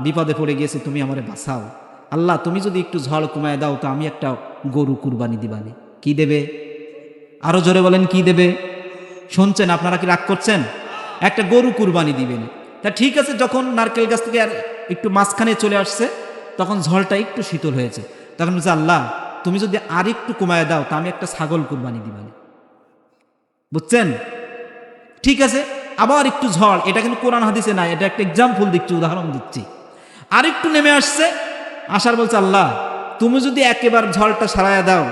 বিপদে পড়ে গিয়েছে, তুমি আমারে বাঁচাও। আল্লাহ তুমি যদি একটু ঝড় কমায় দাও তো আমি একটা গরু কুরবানি দিবানি। কি দেবে? আরো জোরে বলেন, কি দেবে? শুনছেন? আপনারা কি রাগ করছেন? একটা গরু কুরবানি দিবেন। তা ঠিক আছে, যখন নারকেল গাছ থেকে আর একটু মাঝখানে চলে আসছে তখন ঝড়টা একটু শীতল হয়েছে। তখন বলছে আল্লাহ তুমি যদি আর একটু কমায় দাও তা আমি একটা ছাগল কুরবানি দিবানি। বুঝছেন? ঠিক আছে, আবার একটু ঝড়, এটা কিন্তু কোরআন হাদিসে নাই, এটা একটা এক্সাম্পল দিচ্ছি, উদাহরণ দিচ্ছি। আর একটু নেমে আসছে, আসার বলছে আল্লাহ তুমি যদি একেবারে ঝড়টা সারাইয়া দাও,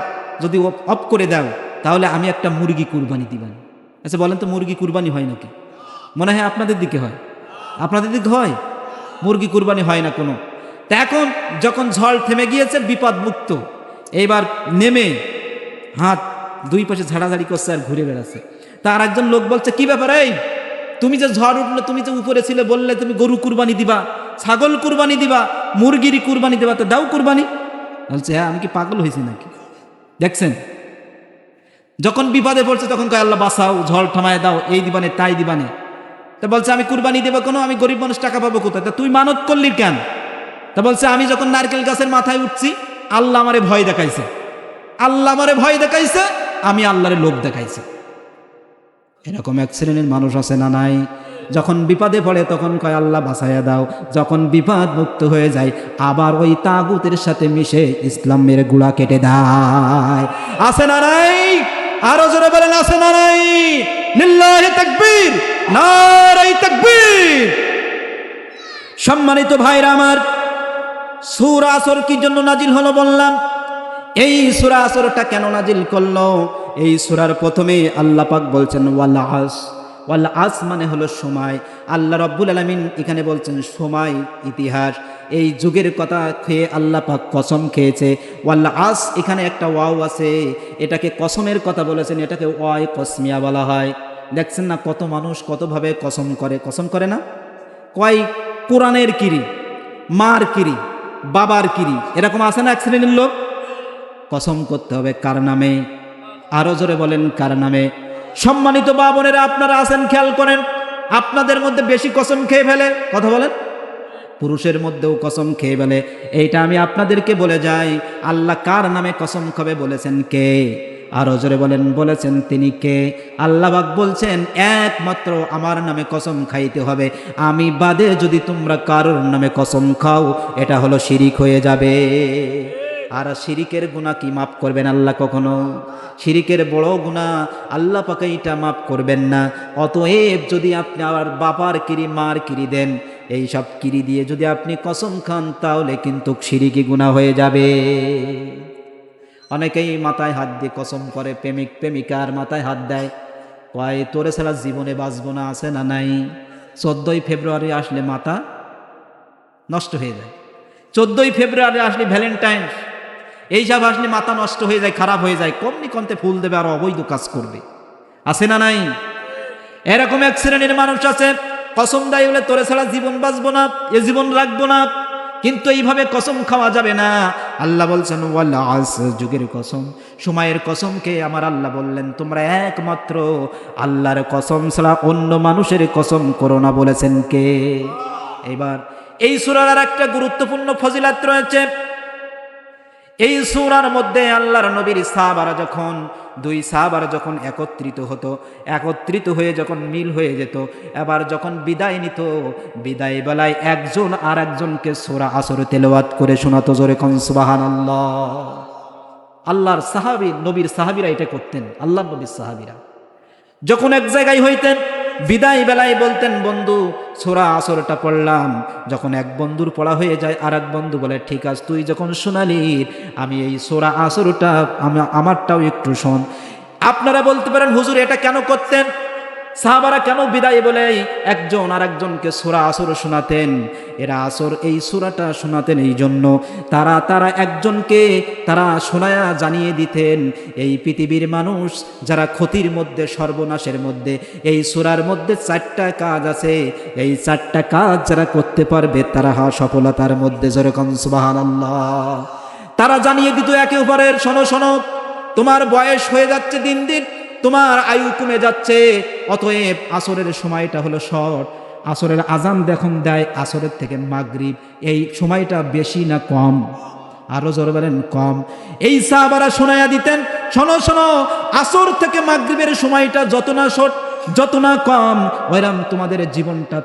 যদি অফ করে দাও তাহলে আমি একটা মুরগি কুরবানি দিবানি। আচ্ছা বলেন তো, মুরগি কুরবানি হয় নাকি? মনে হয় আপনাদের দিকে হয়। আপনাদের দিকে হয়? মুরগি কুরবানি হয় না কোনো। তা এখন যখন ঝড় থেমে গিয়েছে, বিপদ মুক্ত, এইবার নেমে হাত দুই পাশে ঝাড়াঝাড়ি করছে আর ঘুরে বেড়াচ্ছে। তার একজন লোক বলছে কি ব্যাপার, এই তুমি যে ঝড় উঠলো, তুমি যে উপরে ছিলে, বললে তুমি গরু কুরবানি দিবা, ছাগল কুরবানি দিবা, মুরগির কুরবানি দিবা, তো দাও কুরবানি। বলছে হ্যাঁ, আমি কি পাগল হয়েছি নাকি? দেখছেন, যখন বিপদে পড়ছে তখন কয় আল্লাহ বাঁচাও, ঝড় থামায় দাও, এই দিবানে তাই দিবানে। তা বলছে আমি কুরবানি দেবো কোনো, আমি গরিব মানুষ, টাকা পাবো কোথায়? তা তুই মানত করলি কেন? তা বলছে আমি যখন নারকেল গাছের মাথায় উঠছি আল্লাহ আমারে ভয় দেখাইছে, আল্লাহ আমারে ভয় দেখাইছে, আমি আল্লাহরে লোভ দেখাইছি। এরকম এক শ্রেণীর মানুষ আছে না নাই? যখন বিপদে পড়ে তখন কয় আল্লাহ বাঁচাইয়া দাও, যখন বিপদ মুক্ত হয়ে যায় আবার ওই তাগুতের সাথে মিশে ইসলামের গুড়া কেটে দেয়। আছে না নাই? আরো জোরে বলেন, আছে না নাই? লিল্লাহি তাকবীর, নারে তাকবীর। সম্মানিত ভাইরা আমার, সূরা আসর কি জন্য নাজিল হলো বললাম। এই সূরা আসরটা কেন নাজিল করলো? এই সূরার প্রথমে আল্লাহ পাক বলছেন ওয়াল আস। ওয়াল আস মানে হলো সময়। আল্লাহ রাব্বুল আলামিন এখানে বলছেন সময়, ইতিহাস, এই যুগের কথা খেয়ে আল্লাহ পাক কসম খেয়েছে। ওয়াল আস, এখানে একটা ওয়াও আছে, এটাকে কসমের কথা বলেছেন, এটাকে ওয়াই কসমিয়া বলা হয়। দেখছেন না কত মানুষ কতভাবে কসম করে, কসম করে না? কয় কোরআনের কিরি, মার কিরি, বাবার কিরি, এরকম আছে না এক শ্রেণীর লোক? কসম করতে হবে কার নামে? আরো জোরে বলেন, কার নামে? সম্মানিত মা বোনেরা আপনারা আছেন, খেয়াল করেন, আপনাদের মধ্যে বেশি কসম খেয়ে ফেলে, কথা বলেন, পুরুষের মধ্যেও কসম খেয়ে ফেলে। এইটা আমি আপনাদেরকে বলে যাই, আল্লাহ কার নামে কসম খাবে বলেছেন? কে? আরো জোরে বলেন, বলেছেন তিনি কে? আল্লাহ পাক বলছেন একমাত্র আমার নামে কসম খাইতে হবে, আমি বাদে যদি তোমরা কারোর নামে কসম খাও এটা হলো শিরিক হয়ে যাবে। আর শিরিকের গুনাহ কি মাফ করবেন আল্লাহ কখনো? শিরিকের বড় গুনাহ আল্লাহ পাক এটা মাফ করবেন না। অতএব যদি আপনি আবার বাবার কিরি, মার কিরি দেন, এই সব কিরি দিয়ে যদি আপনি কসম খান তাহলে কিন্তু শিরিকি গুনাহ হয়ে যাবে। অনেকেই মাথায় হাত দিয়ে কসম করে, প্রেমিক প্রেমিকার মাথায় হাত দেয়, কয় তোরে ছাড়া জীবনে বাঁচবো না, আছে না নাই? 14ই ফেব্রুয়ারি আসলে মাথা নষ্ট হয়ে যায়, 14ই ফেব্রুয়ারি আসলে ভ্যালেন্টাইন, এইসব আসলে মাথা নষ্ট হয়ে যায়, খারাপ হয়ে যায়, কমনি কমতে ফুল দেবে আর অবৈধ কাজ করবে, আছে না নাই? এরকম এক শ্রেণীর মানুষ আছে, কসম দেয় বলে তোরে ছাড়া জীবন বাঁচবো না, এ জীবন রাখবো না, কিন্তু এইভাবে কসম খাওয়া যাবে না। আল্লাহ বলছেন ওয়াল আস, যুগের কসম, সময়ের কসমকে আমার আল্লাহ বললেন তোমরা একমাত্র আল্লাহর কসম ছাড়া অন্য মানুষের কসম করো না, বলেছেন কে? এবার এই সূরার আর একটা গুরুত্বপূর্ণ ফজিলত রয়েছে। এই সূরার মধ্যে আল্লাহর নবীর সাহাবারা যখন, দুই সাহাবারা যখন একত্রিত হয়ে যখন মিল হয়ে যেত, এবার যখন বিদায় নিত, বিদায় বেলায় একজন আর একজনকে সূরা আসর তেলাওয়াত করে শোনাতো, জোরে কোন সুবহানাল্লাহ। আল্লাহর সাহাবী, নবীর সাহাবীরা এটা করতেন। আল্লাহর নবীর সাহাবীরা যখন এক জায়গায় হইতেন, বিদায় বেলায় বলতেন, বন্ধু সূরা আসরটা পড়লাম। যখন এক বন্ধুর পড়া হয়ে যায়, আর এক বন্ধু বলে, ঠিক আছে তুই যখন শোনালি, আমি এই সূরা আসরটা আমারটাও একটু শোন। আপনারা বলতে পারেন, হুজুর এটা কেন করতেন? সাহাবারা কেন বিদায় বলে একজন আর একজনকে সূরা আসর শোনাতেন? এরা আসর এই সূরাটা শোনাতেন এই জন্য, তারা একজনকে তারা শোনায়া জানিয়ে দিতেন, এই পৃথিবীর মানুষ যারা ক্ষতির মধ্যে, সর্বনাশের মধ্যে, এই সূরার মধ্যে 4টা কাজ আছে, এই 4টা কাজ যারা করতে পারবে তারা সফলতার মধ্যে। যেরকম সুবহানাল্লাহ। তারা জানিয়ে দিত একে অপরের, শোনো শোনো, তোমার বয়স হয়ে যাচ্ছে দিন দিন, তোমার আয়ু কমে যাচ্ছে, অতএব আসরের সময়টা হলো শর্ট। আসরের আজান যখন দেয় আসরের থেকে মাগরিব, এই সময়টা বেশি না কম? আরো জোরে বলেন, কম। এই সাহাবারা শোনায়া দিতেন, শোনো শোনো, আসর থেকে মাগরিবের সময়টা যত না শর্ট, যত না কম, ওইরকম তোমাদের জীবনটা,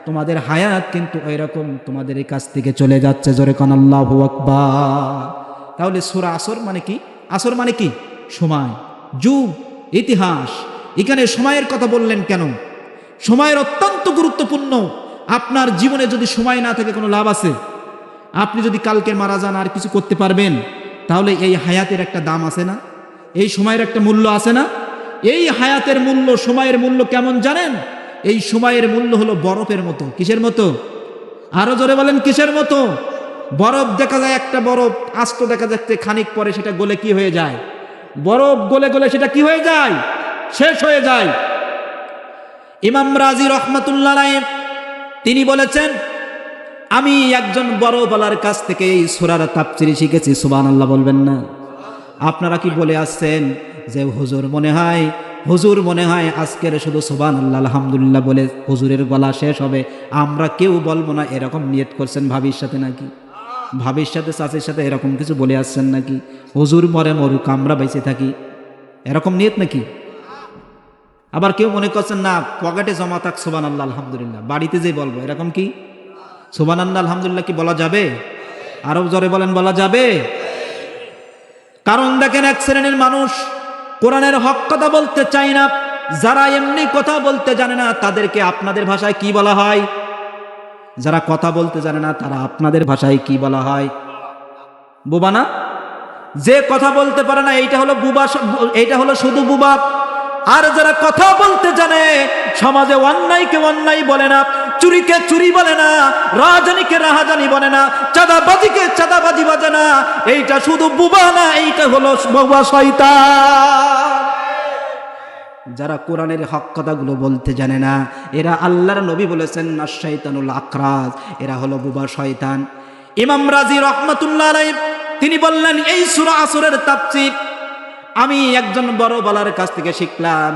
তোমাদের হায়াত কিন্তু ওইরকম তোমাদের কাছ থেকে চলে যাচ্ছে। জোরে কোন আল্লাহু আকবার। তাহলে সূরা আসর মানে কি? আসর মানে কি? সময়, যুগ, ইতিহাস। এখানে সময়ের কথা বললেন কেন? সময়ের অত্যন্ত গুরুত্বপূর্ণ। আপনার জীবনে যদি সময় না থাকে কোনো লাভ আছে? আপনি যদি কালকে মারা যান, আর কিছু করতে পারবেন? তাহলে এই হায়াতের একটা দাম আছে না? এই সময়ের একটা মূল্য আছে না? এই হায়াতের মূল্য, সময়ের মূল্য কেমন জানেন? এই সময়ের মূল্য হলো বরফের মতো। কিসের মতো? আরো জোরে বলেন, কিসের মতো? বরফ দেখা যায়, একটা বরফ আস্ত দেখা যাচ্ছে, খানিক পরে সেটা গলে কি হয়ে যায়? বরফ গলে গলে সেটা কি হয়ে যায়? শেষ হয়ে যায়। ইমাম রাজি রহমাতুল্লাহ আলাইহি তিনি বলেছেন, আমি একজন বড়ওয়ালার কাছ থেকে এই সূরার তাফসীর শিখেছি। সুবহানাল্লাহ বলবেন না? আপনারা কি বলে আসছেন যে হুজুর মনে হয় আজকের শুধু সুবহানাল্লাহ আলহামদুলিল্লাহ বলে হুজুরের গলা শেষ হবে, আমরা কেউ বলবো না, এরকম নিয়ত করছেন ভাবির সাথে নাকি? ভাবির সাথে, চাচির সাথে এরকম কিছু বলে আসছেন নাকি? হুজুর মরে মরুক, আমরা বেঁচে থাকি, এরকম নিয়ত নাকি? আবার কেউ মনে করছেন না, পকেটে জমা থাক সুবহানাল্লাহ আলহামদুলিল্লাহ, বাড়িতে যে বলবো, এরকম কি? সুবহানাল্লাহ আলহামদুলিল্লাহ কি বলা যাবে? আরো জোরে বলেন, বলা যাবে? কারণ দেখেন, এক শ্রেণীর মানুষ কোরআনের হক কথা বলতে চায় না। যারা এমনি কথা বলতে জানে না, তাদেরকে আপনাদের ভাষায় কি বলা হয়? যারা কথা বলতে জানে না, তারা আপনাদের ভাষায় কি বলা হয়? বোবা না? যে কথা বলতে পারে না, এইটা হলো বুবা, এইটা হলো শুধু বুবা। আর যারা কথা বলতে জানে, সমাজে অন্যায়কে অন্যায় বলে না, চুরিকে চুরি বলে না, রাহাজানিকে রাহাজানি বলে না, চাঁদাবাজিকে চাঁদাবাজি বাজে না, এইটা শুধু বুবা না, এইটা হলো বুবা শয়তান। যারা কোরআনের হক কথাগুলো বলতে জানে না, এরা, আল্লাহর নবী বলেছেন, আশ-শাইতানুল আকরাজ, এরা হলো বুবা শয়তান। ইমাম রাজি রহমাতুল্লাহ আলাইহি তিনি বললেন, এই সূরা আসরের তাফসীর আমি একজন বড় বালার কাছ থেকে শিখলাম।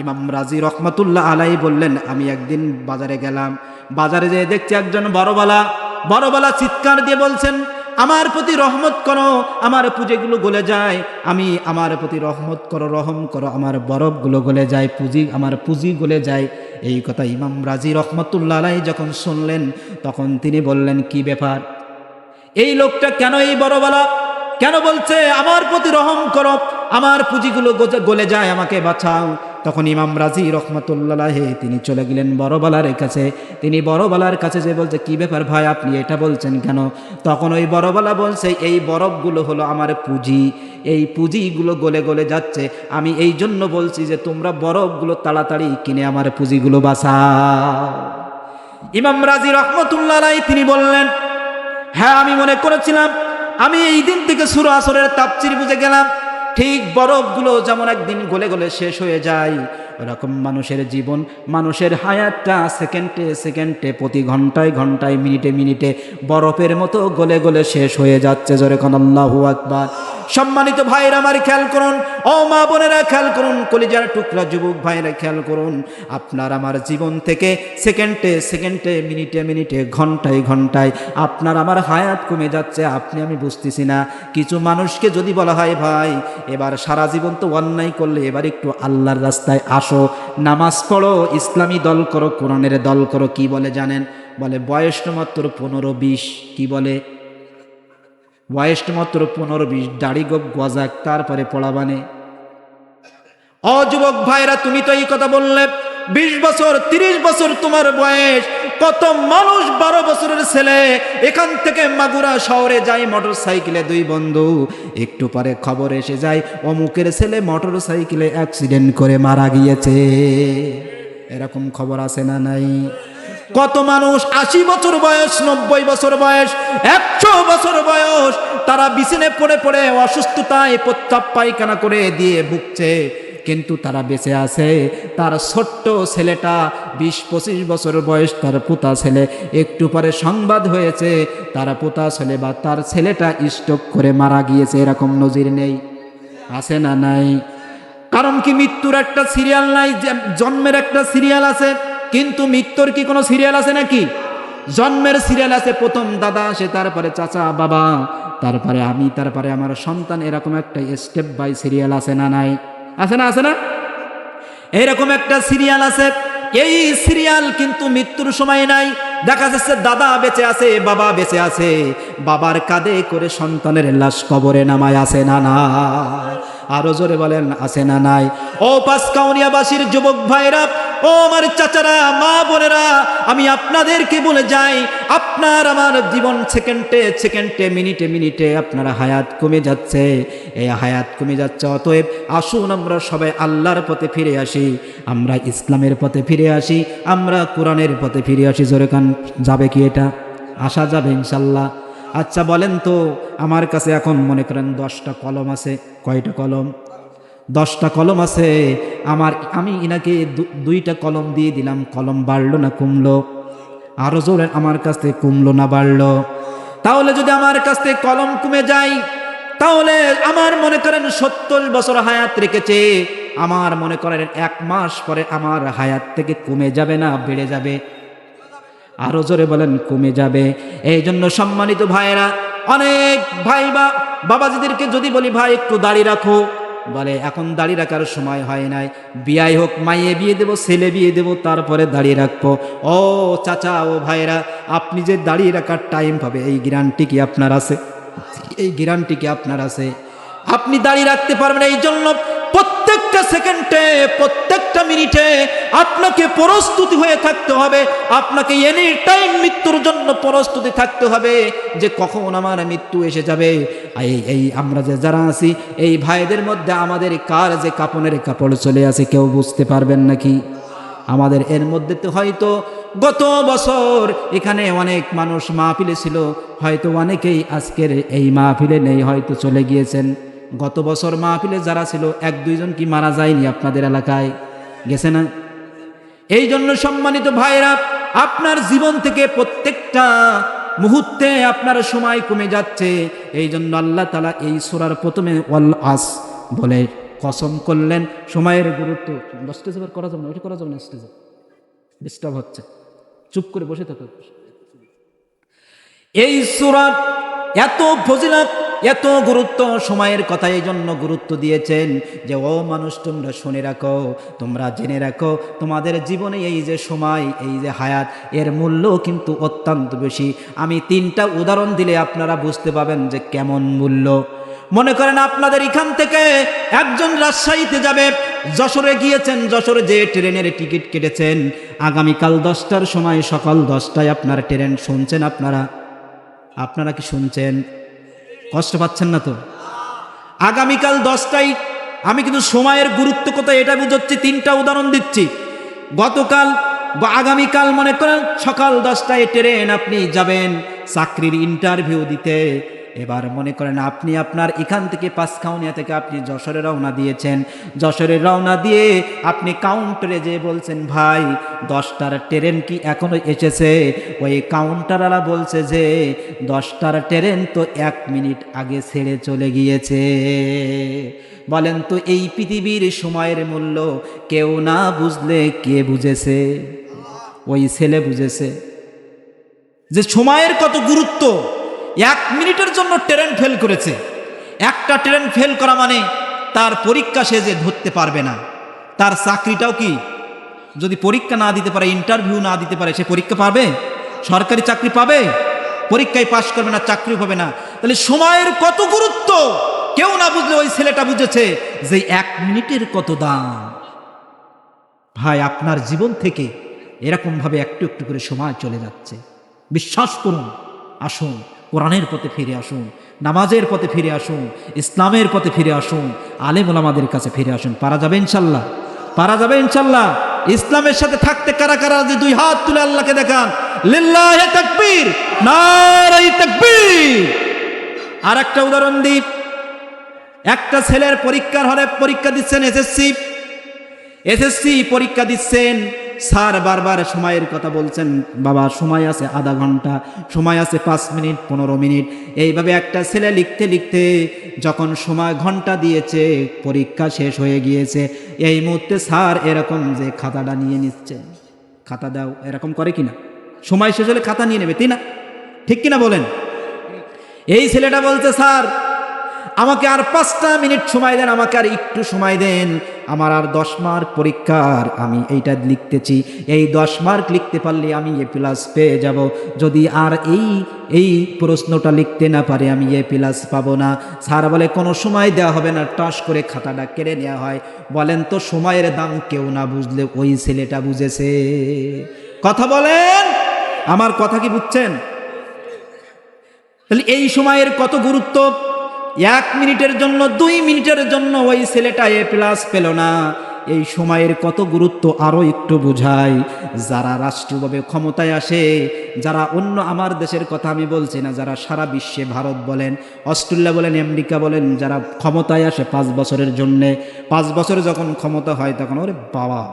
ইমাম রাজি রহমাতুল্লাহ আলাইহি বললেন, আমি একদিন বাজারে গেলাম, বাজারে যেয়ে দেখছি একজন বড় বালা চিৎকার দিয়ে বলছেন, আমার প্রতি রহমত করো, আমার পুঁজিগুলো গলে যায়, আমার প্রতি রহমত করো, রহম করো, আমার বরফগুলো গলে যায়, আমার পুঁজি গলে যায়। এই কথা ইমাম রাজি রহমাতুল্লাহ আলাইহি যখন শুনলেন, তখন তিনি বললেন, কি ব্যাপার? এই লোকটা কেন, এই বড়বালা কেন বলছে আমার প্রতি রহম করো, আমার পুঁজিগুলো গলে যায়, আমাকে বাঁচাও? তখন ইমাম রাজি রহমাতুল্লাহ আলাইহি তিনি চলে গেলেন বড়বালার কাছে। তিনি বড়বালার কাছে যে বলছে, কি ব্যাপার ভাই, আপনি এটা বলছেন কেন? তখন ওই বড়বালা বলছে, এই বরফগুলো হলো আমার পুঁজি, এই পুঁজিগুলো গলে গলে যাচ্ছে, আমি এই জন্য বলছি যে তোমরা বরফগুলো তাড়াতাড়ি কিনে আমার পুঁজিগুলো বাঁচাও। ইমাম রাজি রহমাতুল্লাহ আলাইহি তিনি বললেন, হ্যাঁ আমি মনে করেছিলাম, আমি এই দিন থেকে সূরা আসরের তাফসীর বুঝে গেলাম। ঠিক বরফগুলো যেমন একদিন গলে গলে শেষ হয়ে যায়, ওরকম মানুষের জীবন, মানুষের হায়াতটা সেকেন্ডে সেকেন্ডে, প্রতি ঘন্টায় ঘন্টায়, মিনিটে মিনিটে বরফের মতো গলে গলে শেষ হয়ে যাচ্ছে। জোরে কোন আল্লাহু আকবার। সম্মানিত ভাইরা আমার খেয়াল করুন, ও মা বোনেরা খেয়াল করুন, কলিজার টুকরা যুবক ভাইরা খেয়াল করুন, আপনার আমার জীবন থেকে সেকেন্ডে সেকেন্ডে, মিনিটে মিনিটে, ঘন্টায় ঘন্টায় আপনার আমার হায়াত কমে যাচ্ছে, আপনি আমি বুঝতেছি না। কিছু মানুষকে যদি বলা হয়, ভাই এবার সারা জীবন তো অন্যায় করলে, এবার একটু আল্লাহর রাস্তায় আসো, নামাজ পড়ো, ইসলামী দল করো, কোরআনের দল করো, কি বলে জানেন? বলে বয়স মাত্র 15-20। কি বলে? বয়স মাত্র 15-20, দাড়ি গোপ গজাক, তারপরে পড়াবানে। ও যুবক ভাইরা, তুমি তো এই কথা বললে, 20 বছর 30 বছর তোমার বয়স, কত মানুষ 12 বছরের ছেলে এখান থেকে মাগুরা শহরে যায় মোটর সাইকেলে, 2 বন্ধু, একটু পরে খবর এসে যায় অমুকের ছেলে মোটর সাইকেলে অ্যাক্সিডেন্ট করে মারা গিয়েছে। এরকম খবর আছে না নাই? কত মানুষ 80 বছর বয়স, 90 বছর বয়স, 100 বছর বয়স, তারা বিছানায় পড়ে পড়ে অসুস্থতায় প্রস্রাব পায়খানা করে দিয়ে ভুগছে, কিন্তু তারা বেঁচে আছে। তার ছোট্ট ছেলেটা 20-25 বছর বয়স, তার পোতা ছেলে, একটু পরে সংবাদ হয়েছে তার পোতা ছেলে বা তার ছেলেটা স্ট্রোক করে মারা গিয়েছে। এরকম নজির নেই? আছে না নাই? কারণ কি মৃত্যুর একটা সিরিয়াল নাই, জন্মের একটা সিরিয়াল আছে, কিন্তু মৃত্যুর কি কোনো সিরিয়াল আছে নাকি? জন্মের সিরিয়াল আছে, প্রথম দাদা আসে, তারপরে চাচা, বাবা, তারপরে আমি, তারপরে আমার সন্তান, এরকম একটা স্টেপ বাই সিরিয়াল আছে না নাই? আছে না? আছে না? এরকম একটা সিরিয়াল আছে। এই সিরিয়াল কিন্তু মৃত্যুর সময় নাই। দেখা যাচ্ছে দাদা বেঁচে আছে, বাবা বেঁচে আছে, বাবার কাঁধে করে সন্তানের লাশ কবরে নামায়, আছে না না? আরো জোরে বলেন, আছে না নাই? ও পাঁচকাউনিয়াবাসীর যুবক ভাইরা, ও আমার চাচারা, মা বোনেরা, আমি আপনাদেরকে বলে যাই, আপনার আমার জীবন সেকেন্ডে সেকেন্ডে, মিনিটে মিনিটে আপনার হায়াত কমে যাচ্ছে। এই হায়াত কমে যাচ্ছে। অতএব আসুন আমরা সবাই আল্লাহর পথে ফিরে আসি, আমরা ইসলামের পথে ফিরে আসি, আমরা কোরআনের পথে ফিরে আসি। জোরে কান, যাবে কি এটা? আসা যাবে ইনশাল্লাহ। আচ্ছা বলেন তো, আমার কাছে এখন মনে করেন 10টা কলম আছে। কয়টা কলম? 10টা কলম আছে। আমি ইনাকে 2টা কলম দিয়ে দিলাম, কলম বাড়লো না কমলো? আরো জোরে, আমার কাছ থেকে কমলো না বাড়লো? তাহলে যদি আমার কাছ থেকে কলম কমে যায়, তাহলে আমার মনে করেন 70 বছর হায়াত রেখেছে, আমার মনে করেন 1 মাস পরে আমার হায়াত থেকে কমে যাবে না বেড়ে যাবে? আরো জোরে বলেন, কমে যাবে। এই জন্য সম্মানিত ভাইয়েরা, অনেক ভাই বা বাবাজিদেরকে যদি বলি ভাই একটু দাড়ি রাখো, বলে এখন দাড়ি রাখার সময় হয় নাই, বিয়াই হোক, মাইয়ে বিয়ে দেবো, ছেলে বিয়ে দেবো, তারপরে দাড়ি রাখবো। ও চাচা, ও ভাইরা, আপনি যে দাড়ি রাখার টাইম পাবে, এই গ্যারান্টি কি আপনার আছে? এই গ্যারান্টি কি আপনার আছে? আপনি দাড়ি রাখতে পারবেন। এই জন্য প্রত্যেকটা সেকেন্ডে, প্রত্যেকটা মিনিটে আপনাকে প্রস্তুতি হয়ে থাকতে হবে, আপনাকে এনি টাইম মৃত্যুর জন্য প্রস্তুতি থাকতে হবে যে কখন আমার মৃত্যু এসে যাবে। এই আমরা যে যারা আছি, এই ভাইদের মধ্যে আমাদের কার যে কাপনের কাপড় চলে আসে কেউ বুঝতে পারবেন নাকি? আমাদের এর মধ্যে তো হয়তো গত বছর এখানে অনেক মানুষ মাহফিলে ছিল, হয়তো অনেকেই আজকের এই মাহফিলে নেই, হয়তো চলে গিয়েছেন। গত বছর মাহফিলে যারা ছিল 1-2 জন কি মারা যায়নি আপনাদের এলাকায়? গেছে না? এই জন্য সম্মানিত ভাইরা, আপনার জীবন থেকে প্রত্যেকটা মুহূর্তে আপনার সময় কমে যাচ্ছে। এই জন্য আল্লাহ তাআলা এই সূরার প্রথমে ওয়াল আস বলে কসম করলেন। সময়ের গুরুত্ব স্টেজে করা যাবে না, ওইটা করা যাবে না, স্টেজে ডিস্টার্ব হচ্ছে, চুপ করে বসে থাকো। এই সূরা এত ফজিলত, এত গুরুত্ব, সময়ের কথা এই জন্য গুরুত্ব দিয়েছেন যে ও মানুষ, তোমরা শুনে রাখো, তোমরা জেনে রাখো, তোমাদের জীবনে এই যে সময়, এই যে হায়াত, এর মূল্য কিন্তু অত্যন্ত বেশি। আমি 3টা উদাহরণ দিলে আপনারা বুঝতে পাবেন যে কেমন মূল্য। মনে করেন আপনাদের এখান থেকে একজন রাজশাহীতে যাবে, যশোরে গিয়েছেন, যশোরে যে ট্রেনের টিকিট কেটেছেন, আগামীকাল 10টার সময়, সকাল 10টায় আপনার ট্রেন। শুনছেন আপনারা কি শুনছেন? কষ্ট পাচ্ছেন না তো? আগামীকাল 10টায়, আমি কিন্তু সময়ের গুরুত্ব কথা এটা বুঝাচ্ছি, 3টা উদাহরণ দিচ্ছি। গতকাল বা আগামীকাল মনে করেন সকাল 10টায় ট্রেন, আপনি যাবেন চাকরির ইন্টারভিউ দিতে। এবার মনে করেন আপনি আপনার এখান থেকে পাঁচকাউনিয়া থেকে আপনি যশোরে রওনা দিয়েছেন। যশোরে রওনা দিয়ে আপনি কাউন্টারে যেয়ে বলছেন, ভাই 10টার ট্রেন কি এখনো এসেছে? ওই কাউন্টারওয়ালা বলছে যে 10টার ট্রেন তো 1 মিনিট আগে ছেড়ে চলে গিয়েছে। বলেন তো, এই পৃথিবীর সময়ের মূল্য কেউ না বুঝলে কে বুঝেছে? ওই ছেলে বুঝেছে যে সময়ের কত গুরুত্ব। 1 মিনিটের জন্য ট্রেন ফেল করেছে। একটা ট্রেন ফেল করা মানে তার পরীক্ষা সে যে ধরতে পারবে না, তার চাকরিটাও কি, যদি পরীক্ষা না দিতে পারে, ইন্টারভিউ না দিতে পারে, সে পরীক্ষা পাবে? সরকারি চাকরি পাবে? পরীক্ষায় পাশ করবে না, চাকরি হবে না। তাহলে সময়ের কত গুরুত্ব কেউ না বুঝলে ওই ছেলেটা বুঝেছে যে 1 মিনিটের কত দাম। ভাই আপনার জীবন থেকে এরকমভাবে একটু একটু করে সময় চলে যাচ্ছে। বিশ্বাস করুন, আসুন কোরআনের পথে ফিরে আসুন, নামাজের পথে ফিরে আসুন, ইসলামের পথে ফিরে আসুন, আলেম ওলামাদের কাছে ফিরে আসুন। পারা যাবে ইনশাল্লাহ, পারা যাবে ইনশাল্লাহ। ইসলামের সাথে থাকতে কারা কারা যে দুই হাত তুলে আল্লাহকে দেখান, লিল্লাহি তাকবীর, নারায়ে তাকবীর। আর একটা উদাহরণ দিই, একটা ছেলের পরীক্ষার হলে পরীক্ষা দিচ্ছেন, এসএসসি পরীক্ষা দিচ্ছেন। স্যার বারবার সময়ের কথা বলছেন, বাবা সময় আছে আধা ঘন্টা, সময় আছে 5 মিনিট 15 মিনিট। এইভাবে একটা ছেলে লিখতে লিখতে যখন সময় ঘন্টা দিয়েছে, পরীক্ষা শেষ হয়ে গিয়েছে, এই মুহূর্তে স্যার এরকম যে খাতাটা নিয়ে নিচ্ছে, খাতা দাও, এরকম করে কিনা? সময় শেষ হলে খাতা নিয়ে নেবে, তাই না? ঠিক কিনা বলেন? এই ছেলেটা বলছে, স্যার আমাকে আর 5টা মিনিট সময় দেন, আমাকে আর একটু সময় দেন, আমার আর 10 মার্ক পরীক্ষার, আমি এইটা লিখতেছি, এই 10 মার্ক লিখতে পারলে আমি এ প্লাস পেয়ে যাব, যদি আর এই প্রশ্নটা লিখতে না পারে আমি এ প্লাস পাবো না। স্যার বলে কোনো সময় দেওয়া হবে না, টাস করে খাতাটা কেড়ে নেওয়া হয়। বলেন তো সময়ের দাম কেউ না বুঝলে ওই ছেলেটা বুঝেছে। কথা বলেন, আমার কথা কি বুঝছেন? তাহলে এই সময়ের কত গুরুত্ব। 1 মিনিটের জন্য 2 মিনিটের জন্য ওই ছেলেটা এ প্লাস পেল না, এই সময়ের কত গুরুত্ব আরো একটু বোঝায়। যারা রাষ্ট্রীয়ভাবে ক্ষমতায় আসে, যারা অন্য, আমার দেশের কথা আমি বলছি না, যারা সারা বিশ্বে, ভারত বলেন, অস্ট্রেলিয়া বলেন, আমেরিকা বলেন, যারা ক্ষমতায় আসে 5 বছরের জন্যে, 5 বছর যখন ক্ষমতা হয় তখন ওরে বাবা,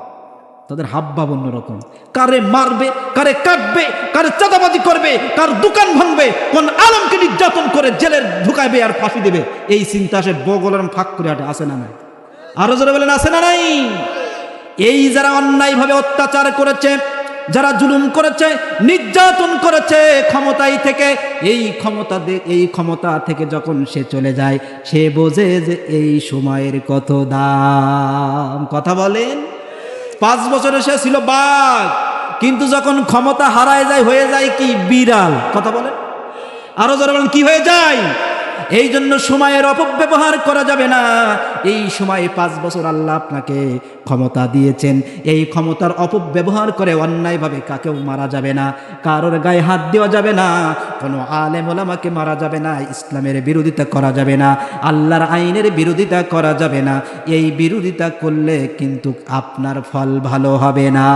তাদের হাবভাব অন্যরকম। কারে মারবে, কারে কাটবে, কারে চাঁদাবাজি করবে, কার দোকান ভাঙবে, কোন আলমকে নির্যাতন করে জেলের ঢুকাবে আর ফাঁসি দেবে, এই চিন্তা আসে বগলের ফাঁক করে হাঁটে। আসে না নাই? আরো যারা বলেন আসে না নাই? এই যারা অন্যায়ভাবে অত্যাচার করেছে, যারা জুলুম করেছে, নির্যাতন করেছে ক্ষমতায় থেকে, এই ক্ষমতা থেকে যখন সে চলে যায়, সে বোঝে যে এই সময়ের কত দাম। কথা বলেন। 5 বছরে সে ছিল বাঘ, কিন্তু যখন ক্ষমতা হারায় যায় হয়ে যায় কি? বিড়াল। কথা বলেন। আরো যারা বলেন কি হয়ে যায়? এই জন্য সময়ের অপব্যবহার করা যাবে না। এই সময়ে 5 বছর আল্লাহ আপনাকে ক্ষমতা দিয়েছেন, এই ক্ষমতার অপব্যবহার করে অন্যায়ভাবে কাকেও মারা যাবে না, কারোর গায়ে হাত দেওয়া যাবে না, কোনো আলেম ওলামাকে মারা যাবে না, ইসলামের বিরোধিতা করা যাবে না, আল্লাহর আইনের বিরোধিতা করা যাবে না। এই বিরোধিতা করলে কিন্তু আপনার ফল ভালো হবে না।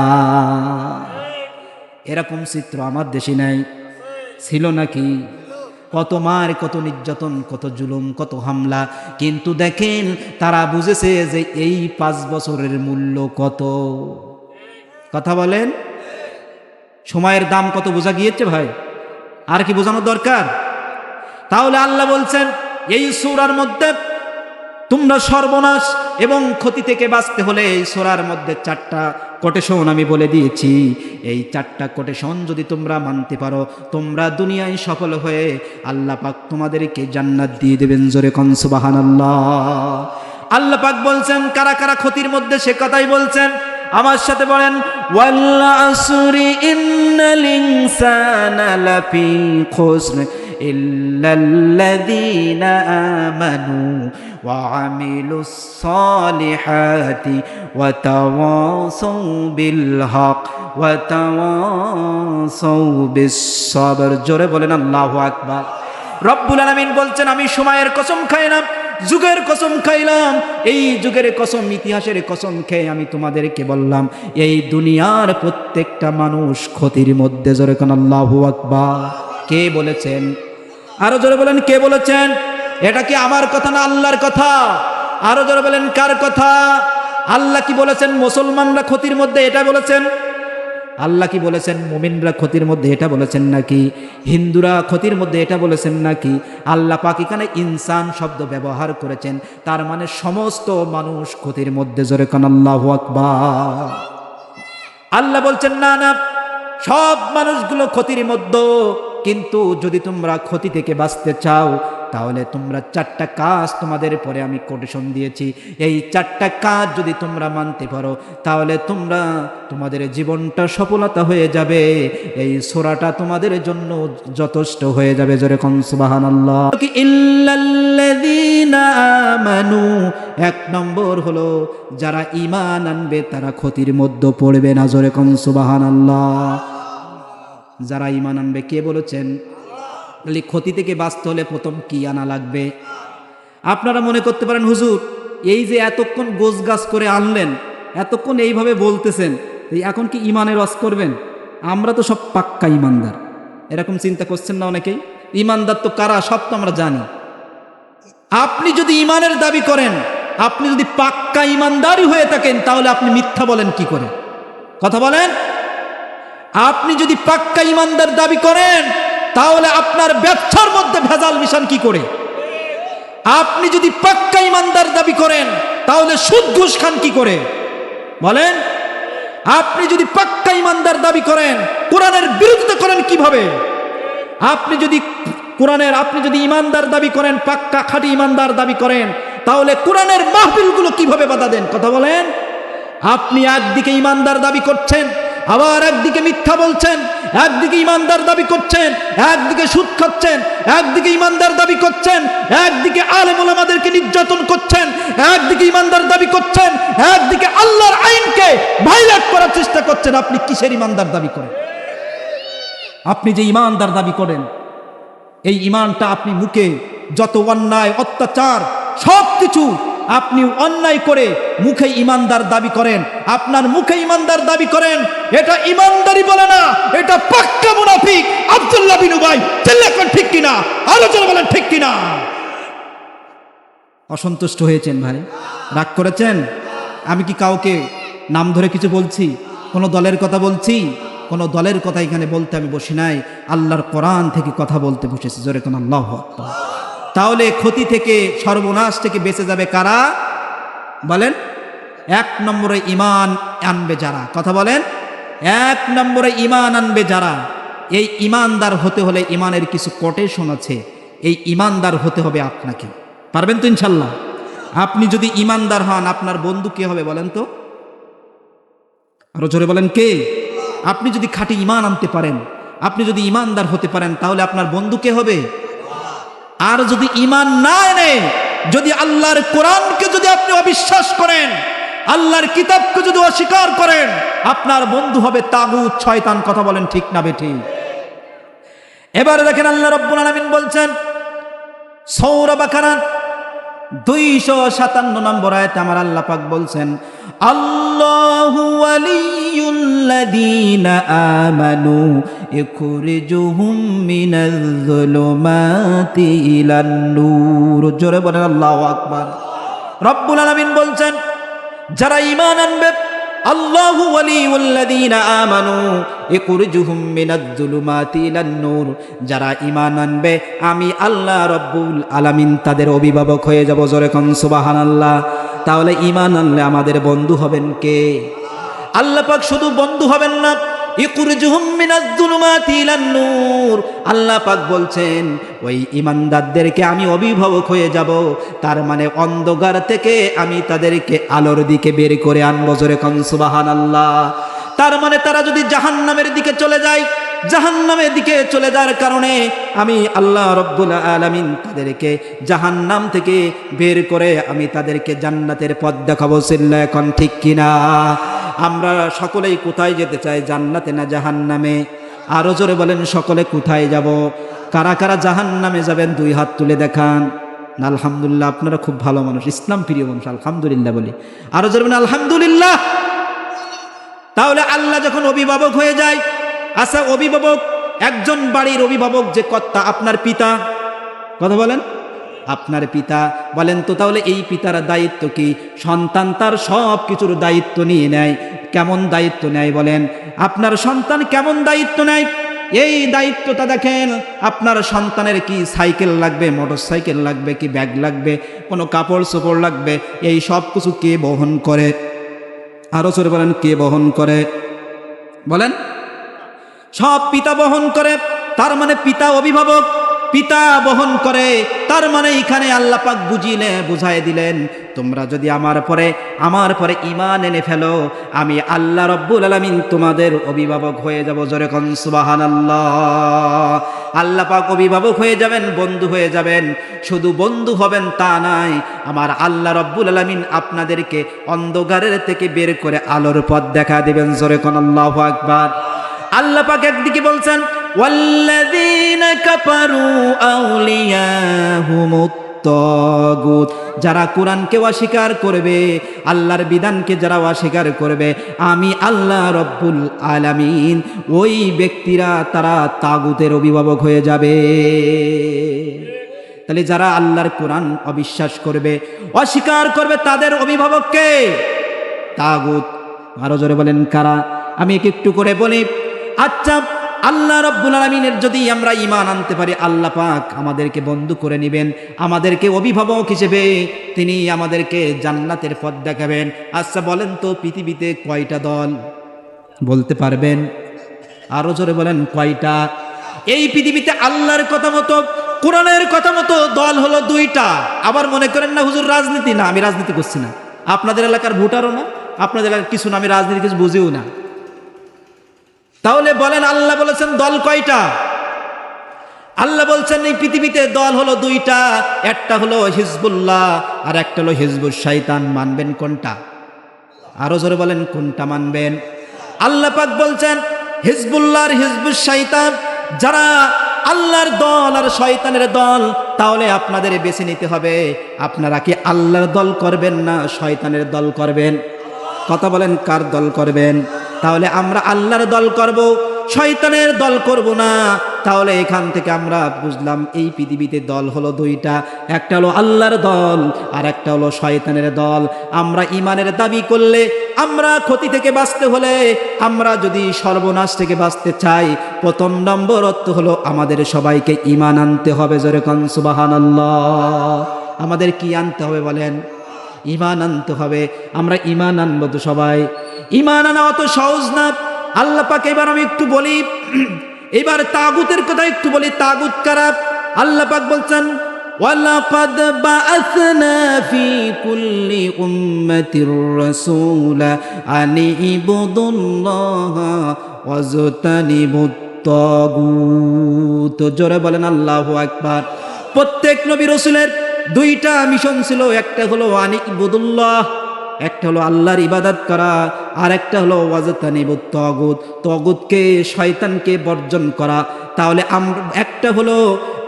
এরকম চিত্র আমার দেশে নাই? ছিল নাকি? কত মার, কত নির্যাতন, কত জুলুম, কত হামলা, কিন্তু দেখেন তারা বুঝেছে যে এই 5 বছরের মূল্য কত। কথা বলেন। সময়ের দাম কত বোঝা গিয়েছে ভাই? আর কি বোঝানোর দরকার? তাহলে আল্লাহ বলছেন এই সূরার মধ্যে, তোমরা সর্বনাশ এবং ক্ষতি থেকে বাঁচতে হলে এই সূরার মধ্যে 4টা কোটেশন আমি বলে দিয়েছি। এই 4টা কোটেশন যদি তোমরা মানতে পারো, তোমরা দুনিয়ায় সফল হয়ে আল্লাহ পাক তোমাদেরকে জান্নাত দিয়ে দেবেন। জোরে কোন সুবহানাল্লাহ। আল্লাহ পাক বলছেন কারা কারা ক্ষতির মধ্যে, সে কথাই বলছেন। আমার সাথে বলেন, ওয়াল আসরি ইন্নাল ইনসানা লাফি খুসর ইল্লাল্লাযীনা আমানু ওয়া আমিলুস সালিহাতি ওয়া তাওয়াসাউ বিল হক ওয়া তাওয়াসাউ বিস সবর। জোরে বলেন আল্লাহু আকবার। রব্বুল আলামিন বলছেন আমি সময়ের কসম খাইলাম, যুগের কসম খাইলাম, এই যুগের কসম, ইতিহাসের কসম খেয়ে আমি তোমাদেরকে বললাম এই দুনিয়ার প্রত্যেকটা মানুষ ক্ষতির মধ্যে। জোরে কোন আল্লাহু আকবার। কে বলেছেন? আরো জোরে বলেন কে বলেছেন? এটা কি আমার কথা না আল্লাহর কথা? আরো জোরে বলেন কার কথা? আল্লাহ কি বলেছেন মুসলমানরা ক্ষতির মধ্যে, এটা বলেছেন? আল্লাহ কি বলেছেন মুমিনরা ক্ষতির মধ্যে, এটা বলেছেন নাকি? হিন্দুরা ক্ষতির মধ্যে, এটা বলেছেন নাকি? আল্লাহ পাক এখানে ইনসান শব্দ ব্যবহার করেছেন, তার মানে সমস্ত মানুষ ক্ষতির মধ্যে। জোরে কোন আল্লাহু আকবার। আল্লাহ বলছেন না না, সব মানুষগুলো ক্ষতির মধ্যে, কিন্তু যদি তোমরা ক্ষতি থেকে বাঁচতে চাও তাহলে তোমরা 4টা কাজ তোমাদের পরে আমি কোটেশন দিয়েছি, এই 4টা কাজ যদি তোমরা মানতে পারো তাহলে তোমরা তোমাদের জীবনটা সফলতা হয়ে যাবে, এই সূরাটা তোমাদের জন্য যথেষ্ট হয়ে যাবে। জোরে কোন সুবহানাল্লাহ। ইল্লাল্লাযীনা আমানু, 1 নম্বর হলো যারা ঈমান আনবে তারা ক্ষতির মধ্যে পড়বে না। জোরে কোন সুবহানাল্লাহ। যারা ঈমান আনবে, কে বলেছেন? তাহলে ক্ষতি থেকে বাঁচতে হলে প্রথম কি আনা লাগবে? আপনারা মনে করতে পারেন হুজুর এই যে এতক্ষণ গোছগাছ করে আনলেন, এতক্ষণ এইভাবে বলতেছেন, এখন কি ঈমানের ওয়াজ করবেন? আমরা তো সব পাক্কা ঈমানদার, এরকম চিন্তা করছেন না অনেকেই? ঈমানদার তো কারা সব তো আমরা জানি। আপনি যদি ঈমানের দাবি করেন, আপনি যদি পাক্কা ঈমানদারই হয়ে থাকেন, তাহলে আপনি মিথ্যা বলেন কি করে? কথা বলেন। আপনি যদি পাক্কা ঈমানদার দাবি করেন, তাহলে আপনার ব্যবসার মধ্যে ভেজাল মিশান কি করে? আপনি যদি পাক্কা ঈমানদার দাবি করেন, তাহলে সুদ ঘুষ খান কি করে? বলেন। আপনি যদি পাক্কা ঈমানদার দাবি করেন, কোরআনের বিরোধিতা করেন কিভাবে? আপনি যদি ঈমানদার দাবি করেন, পাক্কা খাঁটি ঈমানদার দাবি করেন, তাহলে কোরআনের মাহফিলগুলো কিভাবে বাধা দেন? কথা বলেন। আপনি একদিকে ঈমানদার দাবি করছেন, আবার একদিকে মিথ্যা বলছেন, একদিকে ঈমানদার দাবি করছেন, একদিকে সুদ খাচ্ছেন, একদিকে ঈমানদার দাবি করছেন, একদিকে আলেম ওলামাদেরকে নির্যাতন করছেন, একদিকে ঈমানদার দাবি করছেন, একদিকে আল্লাহর আইনকে ভাইলেট করার চেষ্টা করছেন। আপনি কিসের ঈমানদার দাবি করেন? আপনি যে ঈমানদার দাবি করেন, এই ঈমানটা আপনি মুখে যত অন্যায় অত্যাচার সবকিছু আপনি অন্যায় করে মুখে ঈমানদার দাবি করেন, আপনার মুখে ঈমানদার দাবি করেন, এটা ঈমানদারি বলে না, এটা পাক্কা মুনাফিক। আব্দুল্লাহ বিন উবাই, চিল্লাবেন ঠিক কিনা? আরো জোরে বলেন ঠিক কিনা? অসন্তুষ্ট হয়েছেন ভাই? রাগ করেছেন? আমি কি কাউকে নাম ধরে কিছু বলছি? কোন দলের কথা বলছি? কোন দলের কথা এখানে বলতে আমি বসি নাই, আল্লাহর কোরআন থেকে কথা বলতে বসেছি। জোরে কোন আল্লাহু আকবার। তাহলে ক্ষতি থেকে, সর্বনাশ থেকে বেঁচে যাবে কারা? বলেন। 1 নম্বরে ঈমান আনবে যারা। কথা বলেন। 1 নম্বরে ঈমান আনবে যারা। এই ঈমানদার হতে হলে ঈমানের কিছু কোটেশন আছে, এই ঈমানদার হতে হবে আপনাকে। পারবেন তো ইনশাল্লাহ? আপনি যদি ঈমানদার হন, আপনার বন্ধু কে হবে বলেন তো? আরো জোরে বলেন কে? আপনি যদি খাঁটি ঈমান আনতে পারেন, আপনি যদি ঈমানদার হতে পারেন, তাহলে আপনার বন্ধু কে হবে? আর যদি ঈমান না এনে, যদি আল্লাহর কোরআনকে যদি আপনি অবিশ্বাস করেন, আল্লাহর কিতাবকে যদি অস্বীকার করেন, আপনার বন্ধু হবে তাগুত, শয়তান। কথা বলেন ঠিক না বেঠিক? এবারে দেখেন আল্লাহ রাব্বুল আলামিন বলছেন সূরা বাকারা 257 নম্বর আয়াতে আমার আল্লাহ পাক বলছেন, আল্লাহু ওয়ালিয়ুল্লাযীনা আমানু ইখরিজুহুম মিনাজ-যুলুমাতি ইলান-নূর। জোরে বলেন আল্লাহু আকবার। রব্বুল আলামিন বলছেন যারা ঈমান আনবে, আল্লাহু ওয়ালিয়ুল্লাযীনা আমানু ইখরিজুহুম মিনাজ-যুলুমাতি ইলান-নূর, যারা ঈমান আনবে আমি আল্লাহ রব্বুল আলামিন তাদের অভিভাবক হয়ে যাব। জোরে কোন সুবহানাল্লাহ। তাহলে ঈমান আনলে আমাদের বন্ধু হবেন কে? আল্লাহ পাক শুধু বন্ধু হবেন না, ইখরিজুহুম মিনাজ-যুলুমাতি ইলান-নূর, আল্লাহ পাক বলছেন ওই ঈমানদারদেরকে আমি অভিভাবক হয়ে যাব। তার মানে অন্ধকার থেকে আমি তাদেরকে আলোর দিকে বের করে আনবো। জোরে কোন সুবহানাল্লাহ। তার মানে তারা যদি জাহান্নামের দিকে চলে যায়, জাহান্নামের দিকে চলে যাওয়ার কারণে আমি আল্লাহ রব্বুল আলামিন তাদেরকে জাহান্নাম থেকে বের করে আমি তাদেরকে জান্নাতের পথ দেখাবো। চিল্লায় এখন ঠিক কিনা? আমরা সকলেই কোথায় যেতে চাই, জান্নাতে না জাহান্নামে? আরো জোরে বলেন সকলে কোথায় যাব? কারা কারা জাহান্নামে যাবেন 2 হাত তুলে দেখান। আলহামদুলিল্লাহ, আপনারা খুব ভালো মানুষ, ইসলাম প্রিয় মানুষ, আলহামদুলিল্লাহ বলি। আরো জোরে বলেন আলহামদুলিল্লাহ। তাহলে আল্লাহ যখন অভিভাবক হয়ে যায়, আচ্ছা অভিভাবক, একজন বাড়ির অভিভাবক যে কর্তা, আপনার পিতা। কথা বলেন। আপনার পিতা, বলেন তো তাহলে এই পিতার দায়িত্ব কি? সন্তান তার সব কিছুর দায়িত্ব নিয়ে নেয়। কেমন দায়িত্ব নেয় বলেন? আপনার সন্তান কেমন দায়িত্ব নেয়? এই দায়িত্বটা দেখেন, আপনার সন্তানের কি সাইকেল লাগবে, মোটর সাইকেল লাগবে, কি ব্যাগ লাগবে, কোনো কাপড় চোপড় লাগবে, এই সব কিছু কে বহন করে? আরো জোরে বলেন কে বহন করে? বলেন। সব পিতা বহন করে। তার মানে পিতা অভিভাবক। পিতা বহন করে। তার মানে এখানে আল্লাহ পাক বুঝাই দিলেন, তোমরা যদি আমার পরে ঈমান এনে ফেলো, আমি আল্লাহ রব্বুল আলামিন তোমাদের অভিভাবক হয়ে যাব। জোরে কোন সুবহানাল্লাহ। আল্লাহ পাক অভিভাবক হয়ে যাবেন, বন্ধু হয়ে যাবেন। শুধু বন্ধু হবেন তা নয়, আমার আল্লাহ রব্বুল আলামিন আপনাদেরকে অন্ধকারের থেকে বের করে আলোর পথ দেখা দিবেন। জোরে কোন আল্লাহু আকবার। আল্লাহ পাক একদিকে বলছেন, ওয়াল্লাযীনা কাফারু আউলিয়াহুমুত তাগুত, যারা কোরআনকে অস্বীকার করবে, আল্লাহর বিধানকে যারা অস্বীকার করবে, আমি আল্লাহ রব্বুল আলামিন ওই ব্যক্তিরা তারা তাগুতের অভিভাবক হয়ে যাবে। তাহলে যারা আল্লাহর কোরআন অবিশ্বাস করবে, অস্বীকার করবে, তাদের অভিভাবককে তাগুত। আরো জোরে বলেন কারা? আমি একটু করে বলি। আচ্ছা, আল্লাহ রব্বুল আলামিনের যদি আমরা ঈমান আনতে পারি, আল্লাহ পাক আমাদেরকে বন্ধু করে নেবেন, আমাদেরকে অভিভাবক হিসেবে তিনি আমাদেরকে জান্নাতের পথ দেখাবেন। আচ্ছা বলেন তো, পৃথিবীতে কয়টা দল বলতে পারবেন? আরো জোরে বলেন কয়টা? এই পৃথিবীতে আল্লাহর কথা মতো, কোরআনের কথা মতো দল হলো দুইটা। আবার মনে করেন না হুজুর রাজনীতি না, আমি রাজনীতি করছি না, আপনাদের এলাকার ভোটারও না, আপনাদের এলাকার কিছু না, আমি রাজনীতি কিছু বুঝিও না। তাহলে বলেন আল্লাহ বলেছেন দল কয়টা? আল্লাহ বলছেন এই পৃথিবীতে দল হলো দুইটা, একটা হলো হিজবুল্লাহ আর একটা হলো হিজবুশ শয়তান। মানবেন কোনটা? আরো জোরে বলেন কোনটা মানবেন? আল্লাহ পাক বলছেন হিজবুল্লাহ আর হিজবুশ শয়তান, যারা আল্লাহর দল আর শয়তানের দল, তাহলে আপনাদের বেছে নিতে হবে, আপনারা কি আল্লাহর দল করবেন না শয়তানের দল করবেন? কথা বলেন, কার দল করবেন? তাহলে আমরা আল্লাহর দল করব, শয়তানের দল করব না। তাহলে এখান থেকে আমরা বুঝলাম এই পৃথিবীতে দল হলো দুইটা, একটা হলো আল্লাহর দল আর একটা হলো শয়তানের দল। আমরা ঈমানের দাবি করলে, আমরা ক্ষতি থেকে বাঁচতে হলে, আমরা যদি সর্বনাশ থেকে বাঁচতে চাই, প্রথম নম্বর অর্থ হলো আমাদের সবাইকে ঈমান আনতে হবে। জোরে কোন সুবহানাল্লাহ। আমাদের কি আনতে হবে বলেন? ঈমান আনতে হবে। আমরা ঈমান আনবো তো সবাই? ঈমান আনা অত সহজ না। আল্লাহ পাক এবার আমি একটু বলি, এবার তাগুতের কথা একটু বলি। তাগুত কারা? আল্লাহ পাক বলছেন, ওয়ালাকাদ বাআসনা ফি কুল্লি উম্মাতির রাসূলা আনি ইবুদুল্লাহা ওয়াজতানিবুত তাগুত। জোরে বলেন আল্লাহু আকবার। প্রত্যেক নবী রাসূলের দুইটা মিশন ছিল, একটা হলো আনি ইবুদুল্লাহ, একটা হলো আল্লাহর ইবাদত করা, আর একটা হলো ওয়াজতানিবুত তাগুত, তাগুতকে শয়তানকে বর্জন করা। তাহলে আমরা একটা হলো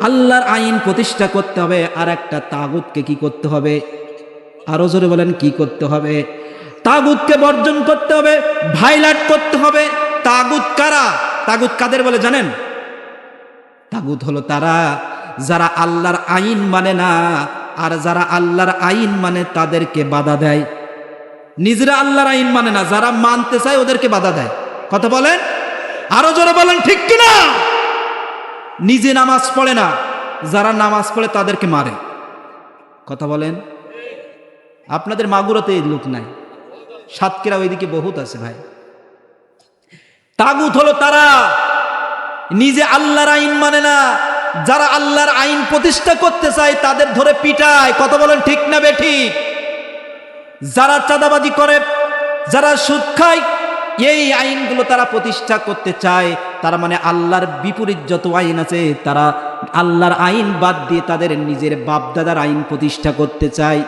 আল্লাহর আইন প্রতিষ্ঠা করতে হবে, আর একটা তাগুতকে কি করতে হবে? আরো জোরে বলেন কি করতে হবে? তাগুতকে বর্জন করতে হবে, ভাইলাট করতে হবে। তাগুত কারা? তাগুত কাদের বলে জানেন? তাগুত হলো তারা যারা আল্লাহর আইন মানে না, আর যারা আল্লাহর আইন মানে তাদেরকে বাধা দেয়। নিজেরা আল্লাহর আইন মানে না, যারা মানতে চায় ওদেরকে বাধা দেয়। কথা বলেন, আরো জোরে বলেন ঠিক কিনা? নিজে নামাজ পড়ে না, যারা নামাজ পড়ে তাদেরকে মারে। কথা বলেন। আপনাদের মাগুরাতে এই লোক নাই, সাতক্ষীরা ওইদিকে বহুত আছে ভাই। তাগুত হলো তারা নিজে আল্লাহর আইন মানে না, যারা আল্লাহর আইন প্রতিষ্ঠা করতে চায় তাদের ধরে পিটায়। কথা বলেন ঠিক না বেঠিক? যারা চাঁদাবাজি করে, যারা সুদ খায়, এই আইনগুলো তারা প্রতিষ্ঠা করতে চায়। তার মানে আল্লাহর বিপরীত যত আইন আছে, তারা আল্লাহর আইন বাদ দিয়ে তাদের নিজের বাপদাদার আইন প্রতিষ্ঠা করতে চায়।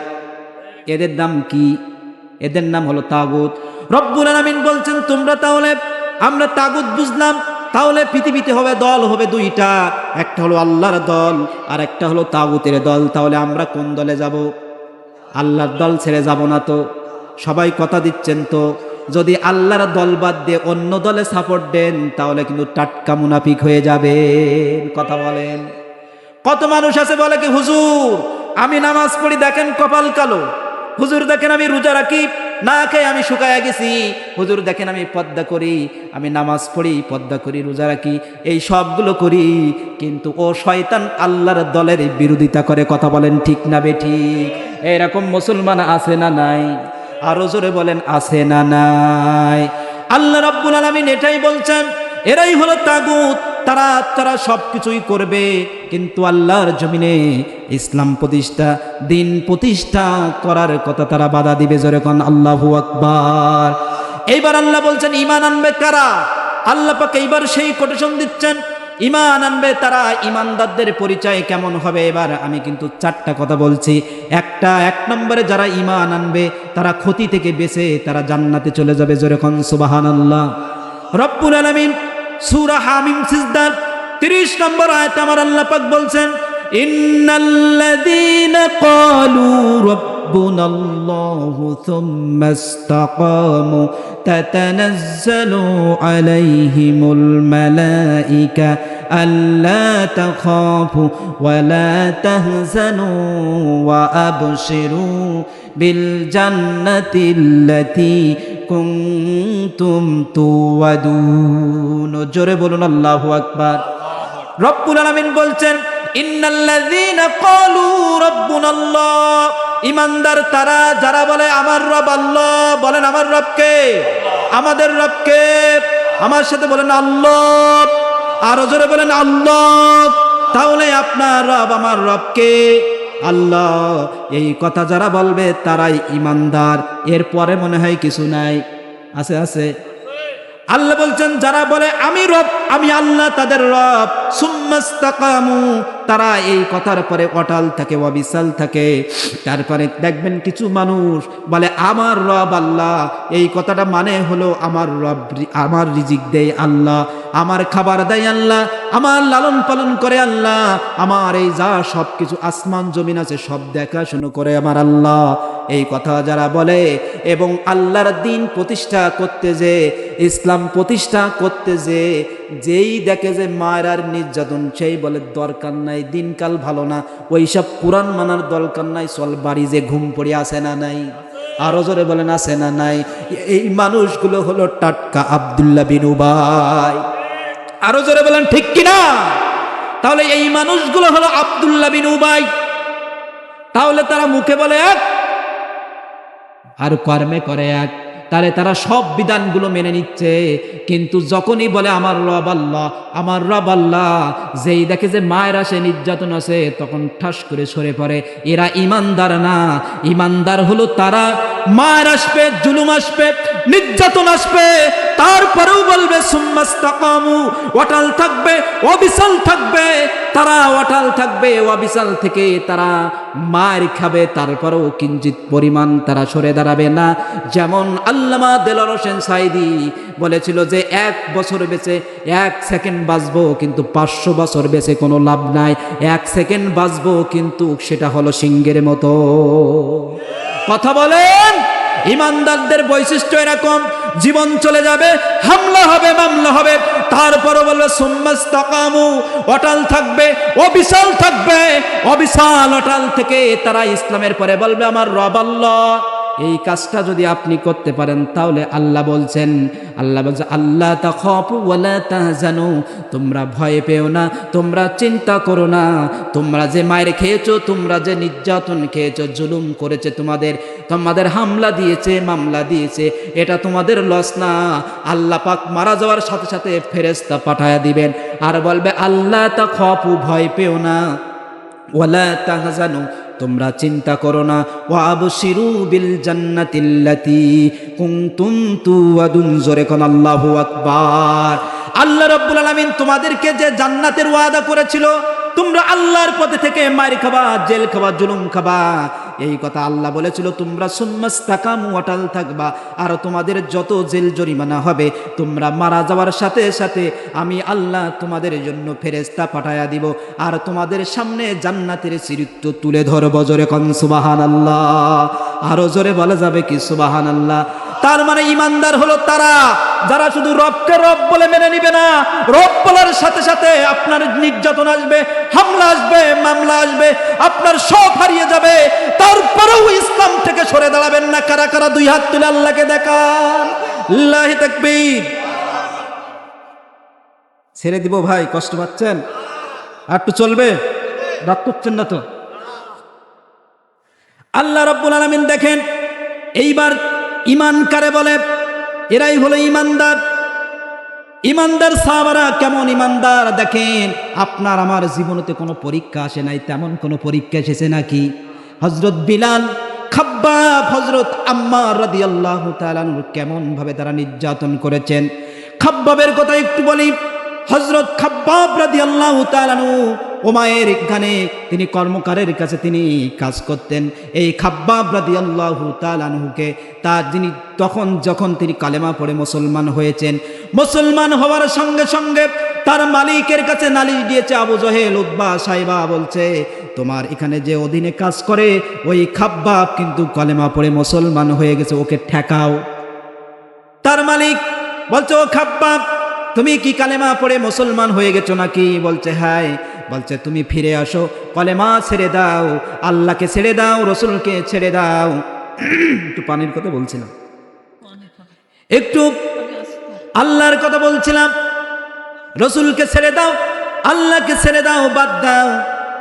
এদের নাম কি? এদের নাম হলো তাগুত। রব্বুল আলামিন বলছেন, তোমরা তাহলে, আমরা তাগুত বুঝলাম, তাহলে পৃথিবীতে হবে দল হবে দুইটা, একটা হলো আল্লাহর দল আর একটা হলো তাগুতের দল। তাহলে আমরা কোন দলে যাব? আল্লাহর দল ছেড়ে যাব না তো? সবাই কথা দিচ্ছেন তো? যদি আল্লাহর দল বাদ দিয়ে অন্য দলে সাপোর্ট দেন, তাহলে কিন্তু টাটকা মুনাফিক হয়ে যাবে। কথা বলেন। কত মানুষ আছে বলে কি, হুজুর আমি নামাজ পড়ি, দেখেন কপাল কালো। হুজুর দেখেন আমি রোজা রাখি, না খেয়ে আমি শুকায়া গেছি। হুজুর দেখেন আমি পর্দা করি, আমি নামাজ পড়ি, পর্দা করি, রোজা রাখি, এই সবগুলো করি, কিন্তু ও শয়তান আল্লাহর দলের বিরোধিতা করে। কথা বলেন ঠিক না বেঠিক? এরকম মুসলমান আছে না নাই? আরো জোরে বলেন আছে না নাই? আল্লাহ রাব্বুল আলামিন এটাই বলছেন, এরাই হলো তাগুত। তারা তারা সব কিছুই করবে, কিন্তু আল্লাহর জমিনে ইসলাম প্রতিষ্ঠা, দিন প্রতিষ্ঠা করার কথা তারা বাধা দিবে। জোরে কোন আল্লাহু আকবার। এইবার আল্লাহ বলছেন ঈমান আনবে কারা? আল্লাহ পাক এইবার সেই কোটেশন দিচ্ছেন, ঈমান আনবে তারা। ঈমানদারদের পরিচয় কেমন হবে? এবার আমি কিন্তু 4টা কথা বলছি। এক নম্বরে যারা ঈমান আনবে তারা ক্ষতি থেকে বেঁচে তারা জান্নাতে চলে যাবে। জোরে কোন সুবহানাল্লাহ। রব্বুল আলামিন সূরা হামিম সিজদার 30 নম্বর আয়াতে আমার আল্লাহ পাক বলছেন, ইন্নাল্লাযীনা ক্বালু রাব্বুনাল্লাহু সুম্মা ইসতাকামু তাতানাজ্জালু আলাইহিমুল মালাইকা আল্লা তাখাফু ওয়া লা তাহজানু ওয়া আবশিরু বিল জান্নাতিল্লাতী কুনতুম তুআদুন। জোরে বলুন আল্লাহু আকবার। রব্বুল আলামিন বলছেন, ইন্নাল্লাযীনা ক্বালু রাব্বুনাল্লাহ, ঈমানদার তারা যারা বলে আমার রব আল্লাহ। বলেন আমার রব কে? আমাদের রব কে? আমার সাথে বলেন আল্লাহ। আরো জোরে বলেন আল্লাহ। তাহলে আপনার রব আমার রব কে? আল্লাহ। এই কথা যারা বলবে তারাই ঈমানদার। এরপরে মনে হয় কিছু নাই? আছে আছে। আল্লাহ বলছেন যারা বলে আমি রব, আমি আল্লাহ তাদের রব, সুম্মাস্তাকামু, তারা এই কথার পরে অটল থাকে, অবিচল থাকে। তারপরে দেখবেন কিছু মানুষ বলে আমার রব আল্লাহ। এই কথাটা মানে হলো আমার রব, আমার রিজিক দেয় আল্লাহ, আমার খাবার দেয় আল্লাহ, আমার লালন পালন করে আল্লাহ, আমার এই যা সব কিছু আসমান জমিন আছে সব দেখাশুনো করে আমার আল্লাহ। এই কথা যারা বলে এবং আল্লাহর দিন প্রতিষ্ঠা করতে যে, ইসলাম প্রতিষ্ঠা করতে যে, যেই দেখে যে মায়ের আর নির্যাতন, সেই বলে দরকার নাই, দিনকাল ভালো না, ওইসব কোরআন মানার দরকার নাই, চল বাড়ি যে ঘুম পড়ে আসে না নাই? আরো জোরে বলেন আছে না নাই? এই মানুষগুলো হলো টাটকা আব্দুল্লাহ বিন উবাই। আরো জোরে বলেন ঠিক কিনা? তাহলে এই মানুষগুলো হলো আব্দুল্লাহ বিন উবাই। তাহলে তারা মুখে বলে এক আর কর্মে করে এক। তাহলে তারা সব বিধানগুলো মেনে নিচ্ছে, কিন্তু যখনই বলে আমার রব আল্লাহ, আমার রব আল্লাহ, যেই দেখে যে মায়ের আসে নির্যাতন আছে তখন ঠাস করে সরে পড়ে। এরা ঈমানদার না। ঈমানদার হলো তারা মায়ের আসবে, জুলুম আসবে, নির্যাতন আসবে, তারপরেও বলবে সুম্মাস্তাকামু, অটল থাকবে, অবিচল থাকবে। তারা অটল থাকবে, অবিচল থেকে তারা মার খাবে, তারপরেও কিঞ্চিত পরিমাণ তারা সরে দাঁড়াবে না। যেমন আল্লামা দেলোয়ার হোসেন সাঈদী বলেছিল যে 1 বছর বেঁচে 1 সেকেন্ড বাঁচবো, কিন্তু 500 বছর বেঁচে কোনো লাভ নাই। 1 সেকেন্ড বাঁচবো কিন্তু সেটা হলো সিংহের মতো। কথা বলেন। ঈমানদারদের বৈশিষ্ট্য এরকম, জীবন চলে যাবে, হামলা হবে, মামলা হবে, তারপরও বলবে সুম্মাস্তাকামু, অটল থাকবে, অবিচল থাকবে। অবিচল অটল থেকে তারা ইসলামের পরে বলবে আমার রব আল্লাহ। এই কাজটা যদি আপনি করতে পারেন তাহলে আল্লাহ বলছেন আল্লাহ তাখাফু ওয়া লা তাহজানু, তোমরা ভয় পেও না, তোমরা চিন্তা করো না। তোমরা যে মায়ের খেয়েছো, তোমরা যে নির্যাতন খেয়েছো, জুলুম করেছে তোমাদের হামলা দিয়েছে, মামলা দিয়েছে, এটা তোমাদের লস না। আল্লাহ পাক মারা যাওয়ার সাথে সাথে ফেরেশতা পাঠায়া দিবেন আর বলবে আল্লাহ তাখাফু, ভয় পেও না, ওয়া লা তাহজানু, তোমরা চিন্তা করো না, ওয়া আবশিরু বিল জান্নাতিল্লাতী কুনতুম তুআদুন। জোরে কোন আল্লাহু আকবার। আল্লাহ রাব্বুল আলামিন তোমাদেরকে যে জান্নাতের ওয়াদা করেছিল, তোমরা আল্লাহর পথে থেকে মার খাবা, জেল খাবা, জুলুম খাবা, এই কথা আল্লাহ বলেছিল। তোমরা সুম্মাস্তাকামু, অটল থাকবা, আর তোমাদের যত জেল জরিমানা হবে, তোমরা মারা যাওয়ার সাথে সাথে আমি আল্লাহ তোমাদের জন্য ফেরেশতা পাঠায়া দিব, আর তোমাদের সামনে জান্নাতের চরিত্র তুলে ধরব। জোরে কোন সুবহানাল্লাহ। আরো জোরে বলা যাবে কি সুবহানাল্লাহ? তার মানে ঈমানদার হলো তারা যারা শুধু রবকে রব বলে মেনে নিবে না, রব বলার সাথে সাথে আপনার নির্যাতন আসবে, হামলা আসবে, মামলা আসবে, আপনার সব হারিয়ে যাবে, তারপরেও ইসলাম থেকে সরে দাঁড়াবেন না। কারা কারা 2 হাত তুলে আল্লাহকে দেখান। আল্লাহু তাকবীর। ছেড়ে দিব ভাই, কষ্ট পাচ্ছেন? আর একটু চলবে? রাত করছেন না তো? আল্লাহ রাব্বুল আলামিন দেখেন এইবার ঈমান কারে বলে? এরাই হলো ঈমানদার। ইমানদার সাহাবারা কেমন ইমানদার দেখেন। আপনার আমার জীবনেতে কোনো পরীক্ষা আসে নাই, তেমন কোনো পরীক্ষা এসেছে নাকি? হযরত বিলাল, খাব্বাব, হযরত আম্মার রাদিয়াল্লাহু তাআলা কেমন ভাবে তারা নির্যাতন করেছেন। খাব্বাবের কথা একটু বলি। হযরত খাব্বাব রাদিয়াল্লাহু তাআলা ওমায়ের এখানে তিনি কর্মকারের কাছে তিনি কাজ করতেন। এই খাব্বাব রাদিয়াল্লাহু তাআলা আনহুকে যিনি যখন তিনি কালেমা পড়ে মুসলমান হয়েছেন, মুসলমান হওয়ার সঙ্গে সঙ্গে তার মালিকের কাছে নালিশ দিয়েছে। আবু জহেল, উতবা, সাইবা বলছে তোমার এখানে যে অধীনে কাজ করে ওই খাব্বাব কিন্তু কালেমা পড়ে মুসলমান হয়ে গেছে, ওকে ঠেকাও। তার মালিক বলছে ও খাব্বাব, তুমি কি কালেমা পড়ে মুসলমান হয়ে গেছো নাকি? বলছে হ্যাঁ। বলছে তুমি ফিরে আসো, কালেমা ছেড়ে দাও, আল্লাহকে ছেড়ে দাও, রসুলকে ছেড়ে দাও। একটু পানির কথা বলছিলাম, একটু আল্লাহর কথা বলছিলাম। রসুলকে ছেড়ে দাও, আল্লাহকে ছেড়ে দাও, বাদ দাও।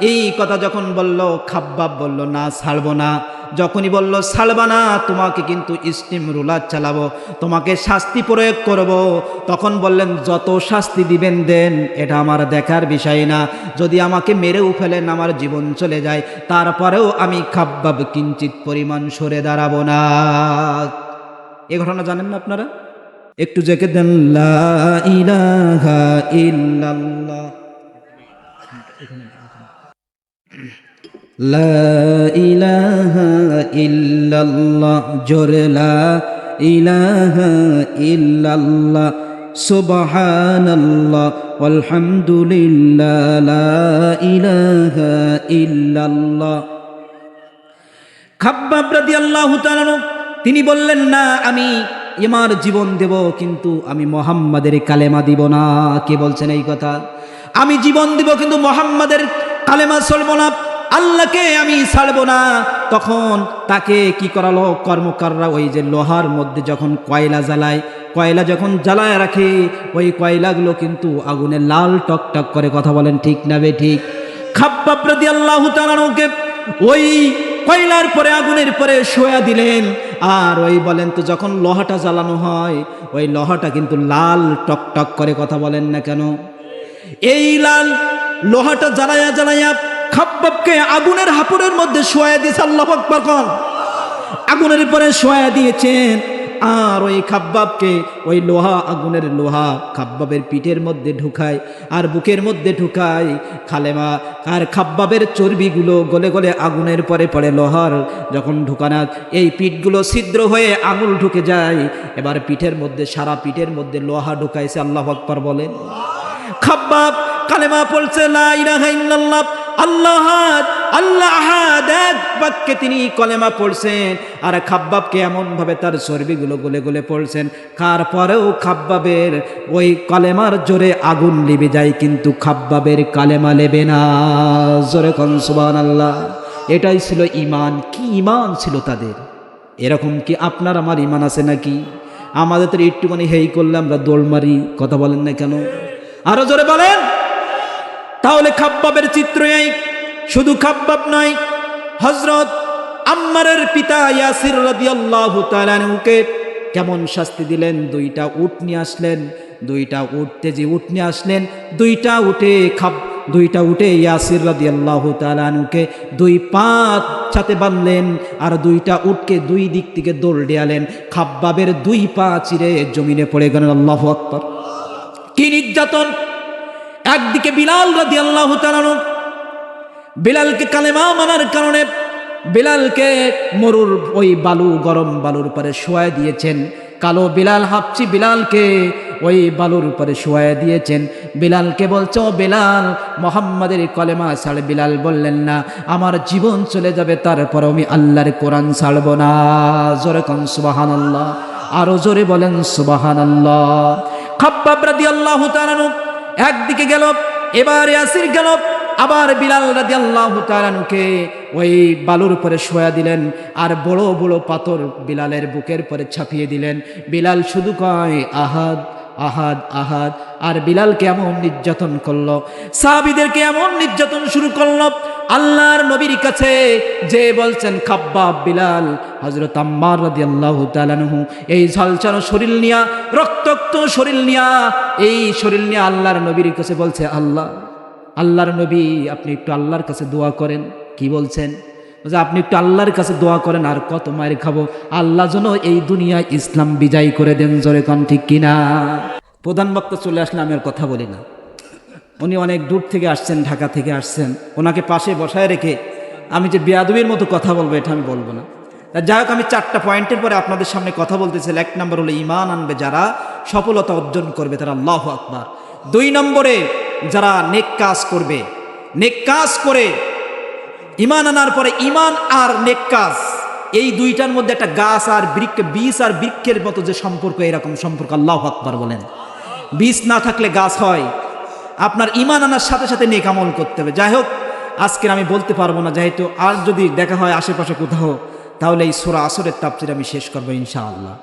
এই কথা যখন বলল, খাব্বাব বলল না, ছাড়বো না। যখনই বলল ছাড়বা না, তোমাকে কিন্তু স্টিম রুলার চালাবো, তোমাকে শাস্তি প্রয়োগ করব, তখন বললেন যত শাস্তি দিবেন দেন, এটা আমার দেখার বিষয় না। যদি আমাকে মেরেও ফেলেন, আমার জীবন চলে যায়, তারপরেও আমি খাব্বাব কিঞ্চিত পরিমাণ সরে দাঁড়াবো না। এ ঘটনা জানেন না আপনারা? একটু জেকে দেন, লা ইলাহা ইল্লাল্লাহ, লা ইলাহা ইল্লাল্লাহ, জোরে লা ইলাহা ইল্লাল্লাহ, সুবহানাল্লাহ আলহামদুলিল্লাহ, লা ইলাহা ইল্লাল্লাহ। খাব্বাব রাদিয়াল্লাহু তাআলা তিনি বললেন না, আমি আমার জীবন দেব, কিন্তু আমি মুহাম্মাদের কালেমা দিব না। কে বলছেন এই কথা? আমি জীবন দিব কিন্তু মুহাম্মাদের কালেমা চলবো না, আল্লাহকে আমি ছাড়বো না। তখন তাকে কি করালো? কর্মকাররা ওই যে লোহার মধ্যে যখন কয়লা জ্বালায়, কয়লা যখন জ্বালায় রাখে, ওই কয়লাগুলো কিন্তু আগুনে লাল টকটক করে। কথা বলেন ঠিক না বে ঠিক? খাব্বাব রাদিয়াল্লাহু তাআলা ওই কয়লার পরে আগুনের পরে শোয়া দিলেন। আর ওই বলেন তো যখন লোহাটা জ্বালানো হয়, ওই লোহাটা কিন্তু লাল টকটক করে। কথা বলেন না কেন? এই লাল লোহাটা জ্বালায়া জ্বালায়া খাব্বাবকে আগুনের হাপুরের মধ্যে শোয়া দিয়েছে। আল্লাহু আকবার কোন? আগুনের পরে শোয়া দিয়েছেন। আর ওই খাব্বাবকে ওই লোহা, আগুনের লোহা খাব্বাবের পিঠের মধ্যে ঢুকায় আর বুকের মধ্যে ঢুকায়। কালেমা আর খাব্বাবের চর্বিগুলো গলে গলে আগুনের পরে পড়ে। লোহার যখন ঢুকানো, এই পিঠগুলো ছিদ্র হয়ে আঙুল ঢুকে যায়। এবার পিঠের মধ্যে, সারা পিঠের মধ্যে লোহা ঢুকাইছে। আল্লাহু আকবার বলেন। খাব্বাব কালেমা পড়ছে, লা ইলাহা ইল্লাল্লাহ, আল্লাহ আহাদ, আল্লাহ আহাদ, এক বাক্যে তিনি কলেমা পড়ছেন। আর খাব্বাবকে এমন ভাবে তার চর্বিগুলো গলে গলে পড়ছেন, তারপরেও খাব্বাবের ওই কলেমার জোরে আগুন লিবে যায়, কিন্তু খাব্বাবের কালেমা লেবে না। জোরে কোন সুবহানাল্লাহ। এটাই ছিল ঈমান। কি ঈমান ছিল তাদের! এরকম কি আপনার আমার ঈমান আছে নাকি? আমাদের তো একটুখানি হেই করলে আমরা দৌড় মারি। কথা বলেন না কেন? আরো জোরে বলেন। তাহলে খাব্বাবের চিত্র এই, শুধু খাব্বাব নয়, হযরত আম্মারের পিতা ইয়াসির রাদিয়াল্লাহু তাআলা আনহুকে কেমন শাস্তি দিলেন। দুইটা উট নিয়ে আসলেন, দুইটা উঠতে যে উট নিয়ে আসলেন, দুইটা উঠে ইয়াসির রাদিয়াল্লাহু তাআলা আনহুকে দুই পা সাথে বাঁধলেন আর দুইটা উটকে দুই দিক থেকে দৌড় দেয়ালেন। খাব্বাবের দুই পা চিরে জমিনে পড়ে গেলেন। আল্লাহু আকবার। কি নির্যাতন! একদিকে বিলাল রাদিয়াল্লাহু তাআলা, বিলালকে কালেমা মানার কারণে বিলালকে মরুর ওই বালু, গরম বালুর উপরে শোয়া দিয়েছেন। কালো বিলাল, হাবশী বিলালকে ওই বালুর উপরে শোয়া দিয়েছেন। বিলালকে বলছো, বিলাল মুহাম্মাদের কলেমা ছাড়। বিলাল বললেন না, আমার জীবন চলে যাবে, তারপর আমি আল্লাহর কোরআন ছাড়ব না। জোরে কোন সুবহানাল্লাহ। আরো জোরে বলেন সুবহানাল্লাহ। খাব্বাব রাদিয়াল্লাহু তাআলা একদিকে গেল, এবার ইয়াসির গেল, আবার বিলাল রাদিয়াল্লাহু তাআলা কে ওই বালুর উপরে শোয়া দিলেন আর বড় বড় পাথর বিলালের বুকের পরে ছাপিয়ে দিলেন। বিলাল শুধু কয় আহাদ আহাদ আহাদ। আর বিলালকে এমন নির্যাতন করলো, সাহাবীদেরকে এমন নির্যাতন শুরু করলো, আল্লাহর নবীর কাছে যে বলছেন খাব্বাব, বিলাল, হযরত আম্মার রাদিয়াল্লাহু তাআলা আনহু এই ঝলসানো শরীর নিয়া, রক্তাক্ত শরীর নিয়া, এই শরীর নিয়ে আল্লাহর নবীর কাছে বলছে, আল্লাহর নবী আপনি একটু আল্লাহর কাছে দোয়া করেন। কি বলছেন? যে আপনি একটু আল্লাহর কাছে দোয়া করেন, আর কত মায়ের খাবো, আল্লাহ যেন এই দুনিয়ায় ইসলাম বিজয় করে দেন। জোরে কোন ঠিক কিনা? প্রধান বক্তা চলে আসলে আমি আর কথা বলি না। উনি অনেক দূর থেকে আসছেন, ঢাকা থেকে আসছেন, ওনাকে পাশে বসায় রেখে আমি যে বেয়াদবির মতো কথা বলবো এটা আমি বলবো না। যাই হোক, আমি 4টা পয়েন্টের পরে আপনাদের সামনে কথা বলতেছি। 1 নম্বর হলো ঈমান আনবে যারা, সফলতা অর্জন করবে তারা, আল্লাহু আকবার। 2 নম্বরে যারা নেক কাজ করবে, নেক কাজ করে ঈমান আনার পরে, ঈমান আর নেক কাজ এই দুইটার মধ্যে একটা গাছ আর বৃক্ষ, বীজ আর বৃক্ষের মতো যে সম্পর্ক, এরকম সম্পর্ক। আল্লাহু আকবার বলেন। বীজ না থাকলে গাছ হয়। আপনার ঈমান আনার সাথে সাথে নেক আমল করতে হবে। যাই হোক, আজকের আমি বলতে পারবো না, যেহেতু আর যদি দেখা হয় আশেপাশে কোথাও, তাহলে এই সূরা আসরের তাফসীর আমি শেষ করবো ইনশাআল্লাহ।